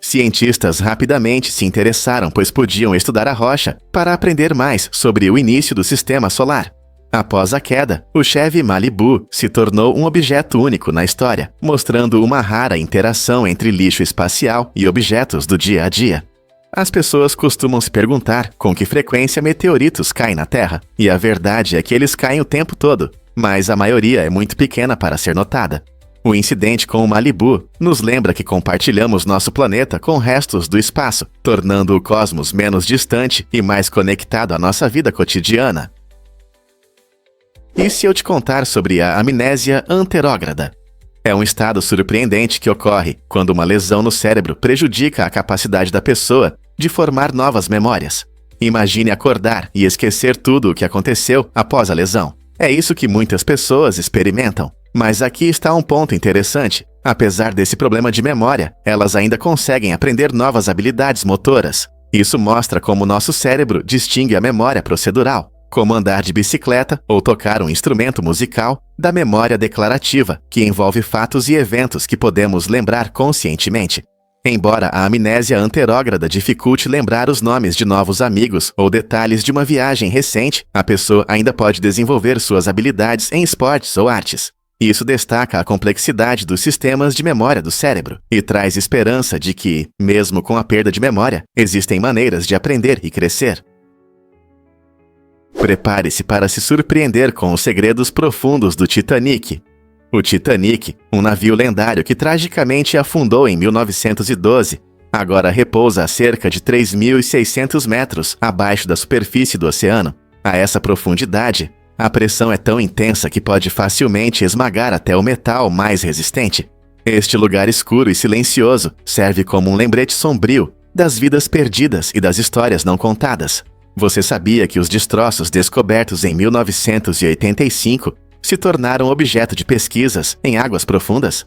Speaker 1: Cientistas rapidamente se interessaram, pois podiam estudar a rocha para aprender mais sobre o início do sistema solar. Após a queda, o Chevy Malibu se tornou um objeto único na história, mostrando uma rara interação entre lixo espacial e objetos do dia a dia. As pessoas costumam se perguntar com que frequência meteoritos caem na Terra, e a verdade é que eles caem o tempo todo, mas a maioria é muito pequena para ser notada. O incidente com o Malibu nos lembra que compartilhamos nosso planeta com restos do espaço, tornando o cosmos menos distante e mais conectado à nossa vida cotidiana. E se eu te contar sobre a amnésia anterógrada? É um estado surpreendente que ocorre quando uma lesão no cérebro prejudica a capacidade da pessoa de formar novas memórias. Imagine acordar e esquecer tudo o que aconteceu após a lesão. É isso que muitas pessoas experimentam. Mas aqui está um ponto interessante. Apesar desse problema de memória, elas ainda conseguem aprender novas habilidades motoras. Isso mostra como nosso cérebro distingue a memória procedural, como andar de bicicleta ou tocar um instrumento musical, da memória declarativa, que envolve fatos e eventos que podemos lembrar conscientemente. Embora a amnésia anterógrada dificulte lembrar os nomes de novos amigos ou detalhes de uma viagem recente, a pessoa ainda pode desenvolver suas habilidades em esportes ou artes. Isso destaca a complexidade dos sistemas de memória do cérebro e traz esperança de que, mesmo com a perda de memória, existem maneiras de aprender e crescer. Prepare-se para se surpreender com os segredos profundos do Titanic. O Titanic, um navio lendário que tragicamente afundou em 1912, agora repousa a cerca de 3.600 metros abaixo da superfície do oceano. A essa profundidade, a pressão é tão intensa que pode facilmente esmagar até o metal mais resistente. Este lugar escuro e silencioso serve como um lembrete sombrio das vidas perdidas e das histórias não contadas. Você sabia que os destroços descobertos em 1985 se tornaram objeto de pesquisas em águas profundas?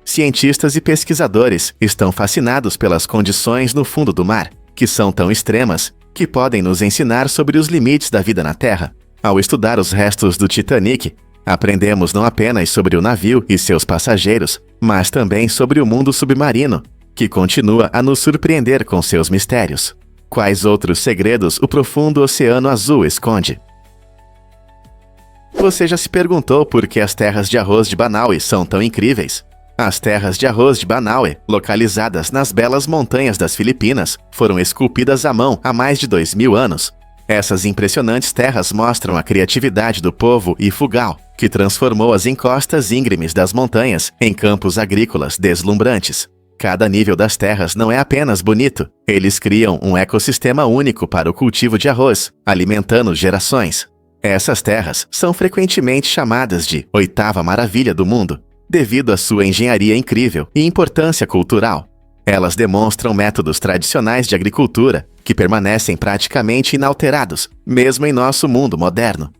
Speaker 1: Cientistas e pesquisadores estão fascinados pelas condições no fundo do mar, que são tão extremas que podem nos ensinar sobre os limites da vida na Terra. Ao estudar os restos do Titanic, aprendemos não apenas sobre o navio e seus passageiros, mas também sobre o mundo submarino, que continua a nos surpreender com seus mistérios. Quais outros segredos o profundo oceano azul esconde? Você já se perguntou por que as terras de arroz de Banaue são tão incríveis? As terras de arroz de Banaue, localizadas nas belas montanhas das Filipinas, foram esculpidas à mão há mais de 2.000 anos. Essas impressionantes terras mostram a criatividade do povo Ifugao, que transformou as encostas íngremes das montanhas em campos agrícolas deslumbrantes. Cada nível das terras não é apenas bonito, eles criam um ecossistema único para o cultivo de arroz, alimentando gerações. Essas terras são frequentemente chamadas de Oitava Maravilha do Mundo, devido à sua engenharia incrível e importância cultural. Elas demonstram métodos tradicionais de agricultura que permanecem praticamente inalterados, mesmo em nosso mundo moderno.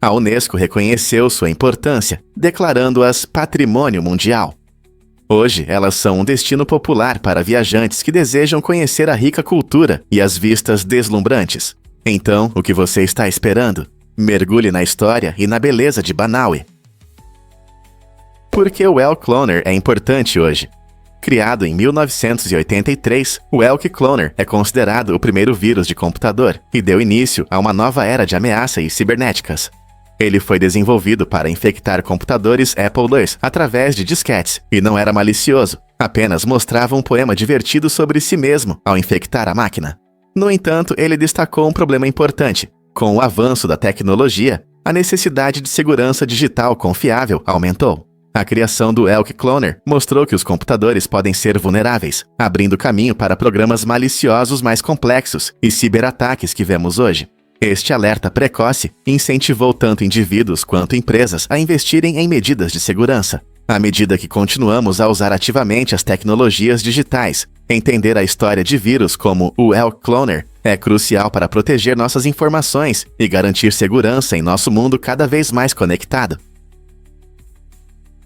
Speaker 1: A Unesco reconheceu sua importância, declarando-as Patrimônio Mundial. Hoje, elas são um destino popular para viajantes que desejam conhecer a rica cultura e as vistas deslumbrantes. Então, o que você está esperando? Mergulhe na história e na beleza de Banaue. Por que o Elk Cloner é importante hoje? Criado em 1983, o Elk Cloner é considerado o primeiro vírus de computador e deu início a uma nova era de ameaças cibernéticas. Ele foi desenvolvido para infectar computadores Apple II através de disquetes e não era malicioso, apenas mostrava um poema divertido sobre si mesmo ao infectar a máquina. No entanto, ele destacou um problema importante. Com o avanço da tecnologia, a necessidade de segurança digital confiável aumentou. A criação do Elk Cloner mostrou que os computadores podem ser vulneráveis, abrindo caminho para programas maliciosos mais complexos e ciberataques que vemos hoje. Este alerta precoce incentivou tanto indivíduos quanto empresas a investirem em medidas de segurança. À medida que continuamos a usar ativamente as tecnologias digitais, entender a história de vírus como o Elk Cloner é crucial para proteger nossas informações e garantir segurança em nosso mundo cada vez mais conectado.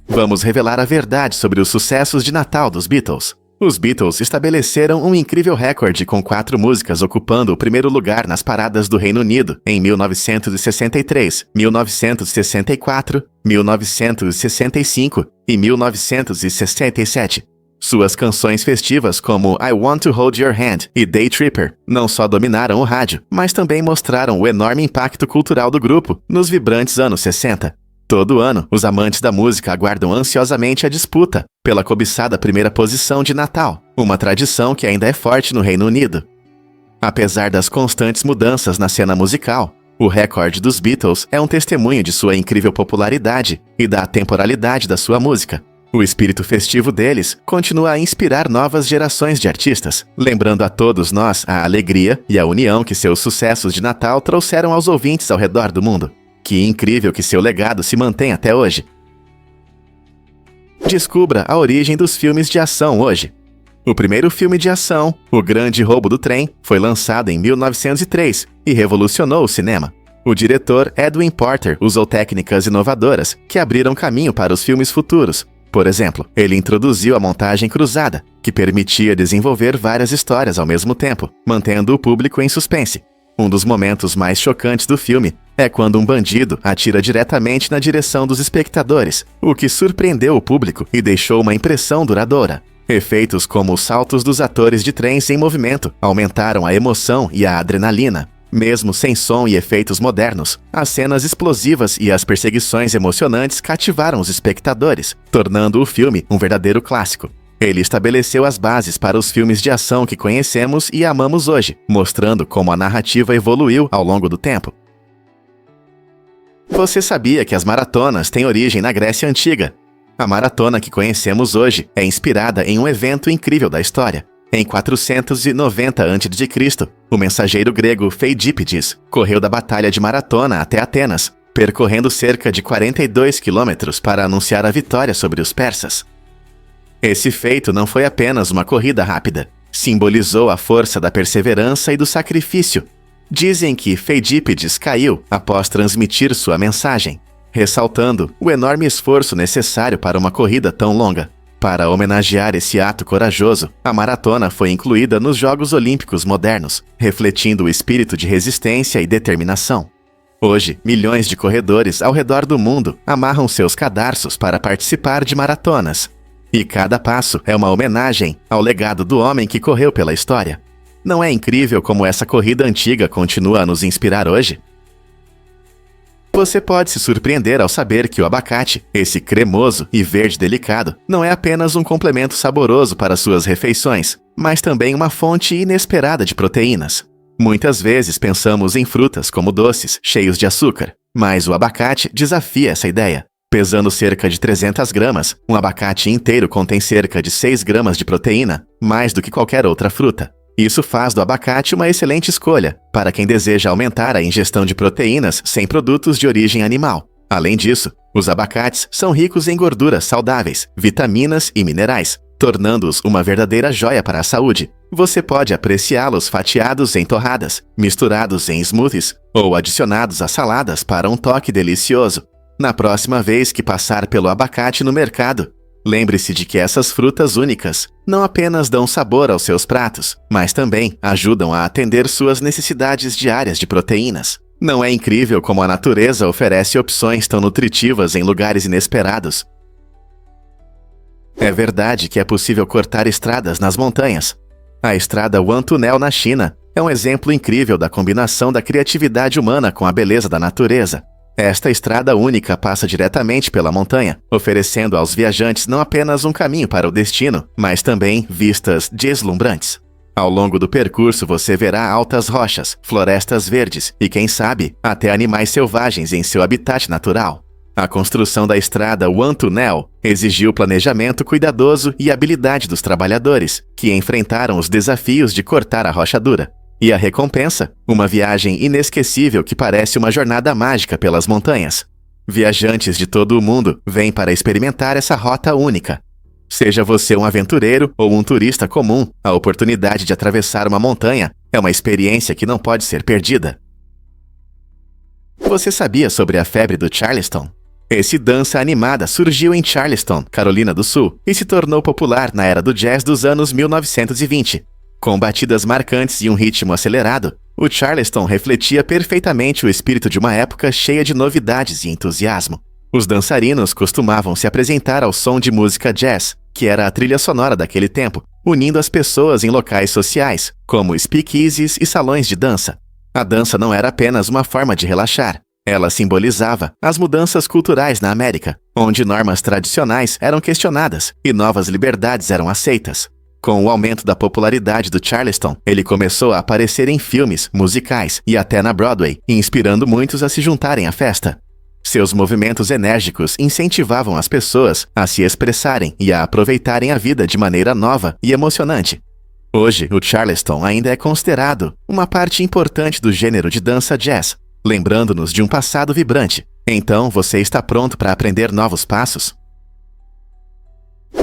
Speaker 1: Vamos revelar a verdade sobre os sucessos de Natal dos Beatles. Os Beatles estabeleceram um incrível recorde com 4 músicas ocupando o primeiro lugar nas paradas do Reino Unido em 1963, 1964, 1965 e 1967. Suas canções festivas como I Want to Hold Your Hand e Day Tripper não só dominaram o rádio, mas também mostraram o enorme impacto cultural do grupo nos vibrantes anos 60. Todo ano, os amantes da música aguardam ansiosamente a disputa pela cobiçada primeira posição de Natal, uma tradição que ainda é forte no Reino Unido. Apesar das constantes mudanças na cena musical, o recorde dos Beatles é um testemunho de sua incrível popularidade e da atemporalidade da sua música. O espírito festivo deles continua a inspirar novas gerações de artistas, lembrando a todos nós a alegria e a união que seus sucessos de Natal trouxeram aos ouvintes ao redor do mundo. Que incrível que seu legado se mantém até hoje. Descubra a origem dos filmes de ação hoje. O primeiro filme de ação, O Grande Roubo do Trem, foi lançado em 1903 e revolucionou o cinema. O diretor Edwin Porter usou técnicas inovadoras que abriram caminho para os filmes futuros. Por exemplo, ele introduziu a montagem cruzada, que permitia desenvolver várias histórias ao mesmo tempo, mantendo o público em suspense. Um dos momentos mais chocantes do filme é quando um bandido atira diretamente na direção dos espectadores, o que surpreendeu o público e deixou uma impressão duradoura. Efeitos como os saltos dos atores de trens em movimento aumentaram a emoção e a adrenalina. Mesmo sem som e efeitos modernos, as cenas explosivas e as perseguições emocionantes cativaram os espectadores, tornando o filme um verdadeiro clássico. Ele estabeleceu as bases para os filmes de ação que conhecemos e amamos hoje, mostrando como a narrativa evoluiu ao longo do tempo. Você sabia que as maratonas têm origem na Grécia Antiga? A maratona que conhecemos hoje é inspirada em um evento incrível da história. Em 490 a.C., o mensageiro grego Feidípides correu da Batalha de Maratona até Atenas, percorrendo cerca de 42 quilômetros para anunciar a vitória sobre os persas. Esse feito não foi apenas uma corrida rápida, simbolizou a força da perseverança e do sacrifício. Dizem que Feidípides caiu após transmitir sua mensagem, ressaltando o enorme esforço necessário para uma corrida tão longa. Para homenagear esse ato corajoso, a maratona foi incluída nos Jogos Olímpicos modernos, refletindo o espírito de resistência e determinação. Hoje, milhões de corredores ao redor do mundo amarram seus cadarços para participar de maratonas. E cada passo é uma homenagem ao legado do homem que correu pela história. Não é incrível como essa corrida antiga continua a nos inspirar hoje? Você pode se surpreender ao saber que o abacate, esse cremoso e verde delicado, não é apenas um complemento saboroso para suas refeições, mas também uma fonte inesperada de proteínas. Muitas vezes pensamos em frutas como doces, cheios de açúcar, mas o abacate desafia essa ideia. Pesando cerca de 300 gramas, um abacate inteiro contém cerca de 6 gramas de proteína, mais do que qualquer outra fruta. Isso faz do abacate uma excelente escolha para quem deseja aumentar a ingestão de proteínas sem produtos de origem animal. Além disso, os abacates são ricos em gorduras saudáveis, vitaminas e minerais, tornando-os uma verdadeira joia para a saúde. Você pode apreciá-los fatiados em torradas, misturados em smoothies ou adicionados a saladas para um toque delicioso. Na próxima vez que passar pelo abacate no mercado, lembre-se de que essas frutas únicas não apenas dão sabor aos seus pratos, mas também ajudam a atender suas necessidades diárias de proteínas. Não é incrível como a natureza oferece opções tão nutritivas em lugares inesperados? É verdade que é possível cortar estradas nas montanhas. A estrada One Tunnel na China é um exemplo incrível da combinação da criatividade humana com a beleza da natureza. Esta estrada única passa diretamente pela montanha, oferecendo aos viajantes não apenas um caminho para o destino, mas também vistas deslumbrantes. Ao longo do percurso você verá altas rochas, florestas verdes e, quem sabe, até animais selvagens em seu habitat natural. A construção da estrada One Tunnel exigiu planejamento cuidadoso e habilidade dos trabalhadores, que enfrentaram os desafios de cortar a rocha dura. E a recompensa? Uma viagem inesquecível que parece uma jornada mágica pelas montanhas. Viajantes de todo o mundo vêm para experimentar essa rota única. Seja você um aventureiro ou um turista comum, a oportunidade de atravessar uma montanha é uma experiência que não pode ser perdida. Você sabia sobre a febre do Charleston? Esse dança animada surgiu em Charleston, Carolina do Sul, e se tornou popular na era do jazz dos anos 1920. Com batidas marcantes e um ritmo acelerado, o Charleston refletia perfeitamente o espírito de uma época cheia de novidades e entusiasmo. Os dançarinos costumavam se apresentar ao som de música jazz, que era a trilha sonora daquele tempo, unindo as pessoas em locais sociais, como speakeasies e salões de dança. A dança não era apenas uma forma de relaxar. Ela simbolizava as mudanças culturais na América, onde normas tradicionais eram questionadas e novas liberdades eram aceitas. Com o aumento da popularidade do Charleston, ele começou a aparecer em filmes, musicais e até na Broadway, inspirando muitos a se juntarem à festa. Seus movimentos enérgicos incentivavam as pessoas a se expressarem e a aproveitarem a vida de maneira nova e emocionante. Hoje, o Charleston ainda é considerado uma parte importante do gênero de dança jazz, lembrando-nos de um passado vibrante. Então, você está pronto para aprender novos passos?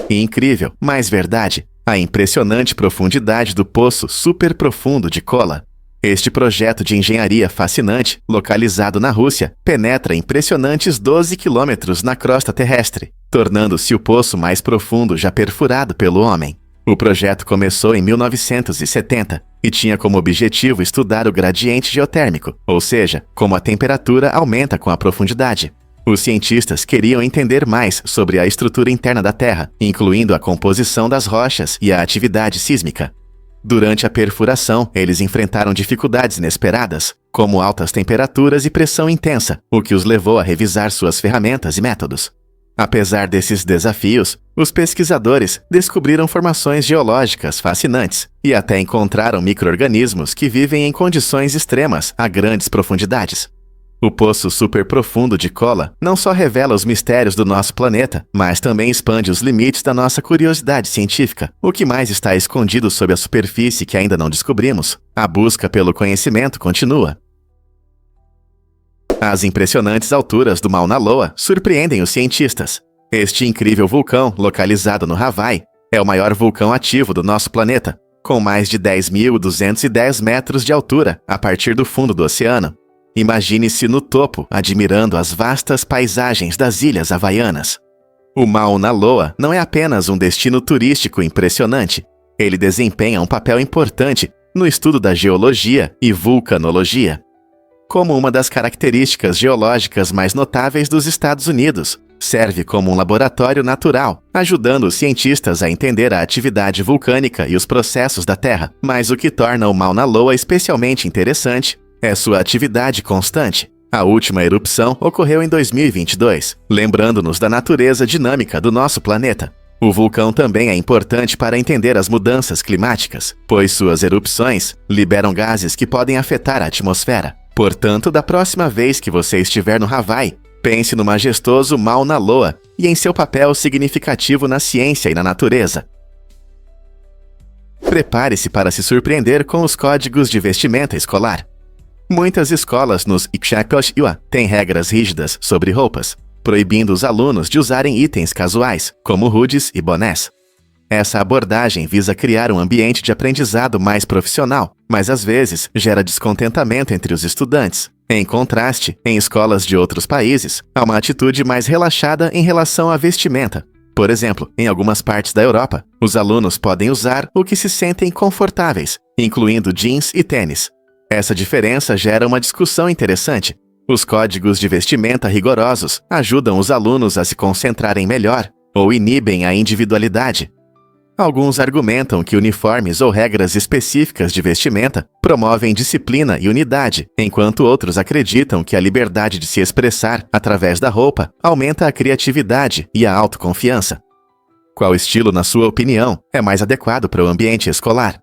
Speaker 1: Incrível, mas verdade, a impressionante profundidade do poço super profundo de Kola. Este projeto de engenharia fascinante, localizado na Rússia, penetra impressionantes 12 quilômetros na crosta terrestre, tornando-se o poço mais profundo já perfurado pelo homem. O projeto começou em 1970 e tinha como objetivo estudar o gradiente geotérmico, ou seja, como a temperatura aumenta com a profundidade. Os cientistas queriam entender mais sobre a estrutura interna da Terra, incluindo a composição das rochas e a atividade sísmica. Durante a perfuração, eles enfrentaram dificuldades inesperadas, como altas temperaturas e pressão intensa, o que os levou a revisar suas ferramentas e métodos. Apesar desses desafios, os pesquisadores descobriram formações geológicas fascinantes e até encontraram micro-organismos que vivem em condições extremas a grandes profundidades. O poço superprofundo de Kola não só revela os mistérios do nosso planeta, mas também expande os limites da nossa curiosidade científica. O que mais está escondido sob a superfície que ainda não descobrimos? A busca pelo conhecimento continua. As impressionantes alturas do Mauna Loa surpreendem os cientistas. Este incrível vulcão, localizado no Hawaii, é o maior vulcão ativo do nosso planeta, com mais de 10.210 metros de altura a partir do fundo do oceano. Imagine-se no topo, admirando as vastas paisagens das ilhas havaianas. O Mauna Loa não é apenas um destino turístico impressionante, ele desempenha um papel importante no estudo da geologia e vulcanologia. Como uma das características geológicas mais notáveis dos Estados Unidos, serve como um laboratório natural, ajudando os cientistas a entender a atividade vulcânica e os processos da Terra. Mas o que torna o Mauna Loa especialmente interessante é sua atividade constante. A última erupção ocorreu em 2022, lembrando-nos da natureza dinâmica do nosso planeta. O vulcão também é importante para entender as mudanças climáticas, pois suas erupções liberam gases que podem afetar a atmosfera. Portanto, da próxima vez que você estiver no Hawaii, pense no majestoso Mauna Loa e em seu papel significativo na ciência e na natureza. Prepare-se para se surpreender com os códigos de vestimenta escolar. Muitas escolas nos Ikshakoshiwa têm regras rígidas sobre roupas, proibindo os alunos de usarem itens casuais, como hoodies e bonés. Essa abordagem visa criar um ambiente de aprendizado mais profissional, mas às vezes gera descontentamento entre os estudantes. Em contraste, em escolas de outros países, há uma atitude mais relaxada em relação à vestimenta. Por exemplo, em algumas partes da Europa, os alunos podem usar o que se sentem confortáveis, incluindo jeans e tênis. Essa diferença gera uma discussão interessante. Os códigos de vestimenta rigorosos ajudam os alunos a se concentrarem melhor ou inibem a individualidade. Alguns argumentam que uniformes ou regras específicas de vestimenta promovem disciplina e unidade, enquanto outros acreditam que a liberdade de se expressar através da roupa aumenta a criatividade e a autoconfiança. Qual estilo, na sua opinião, é mais adequado para o ambiente escolar?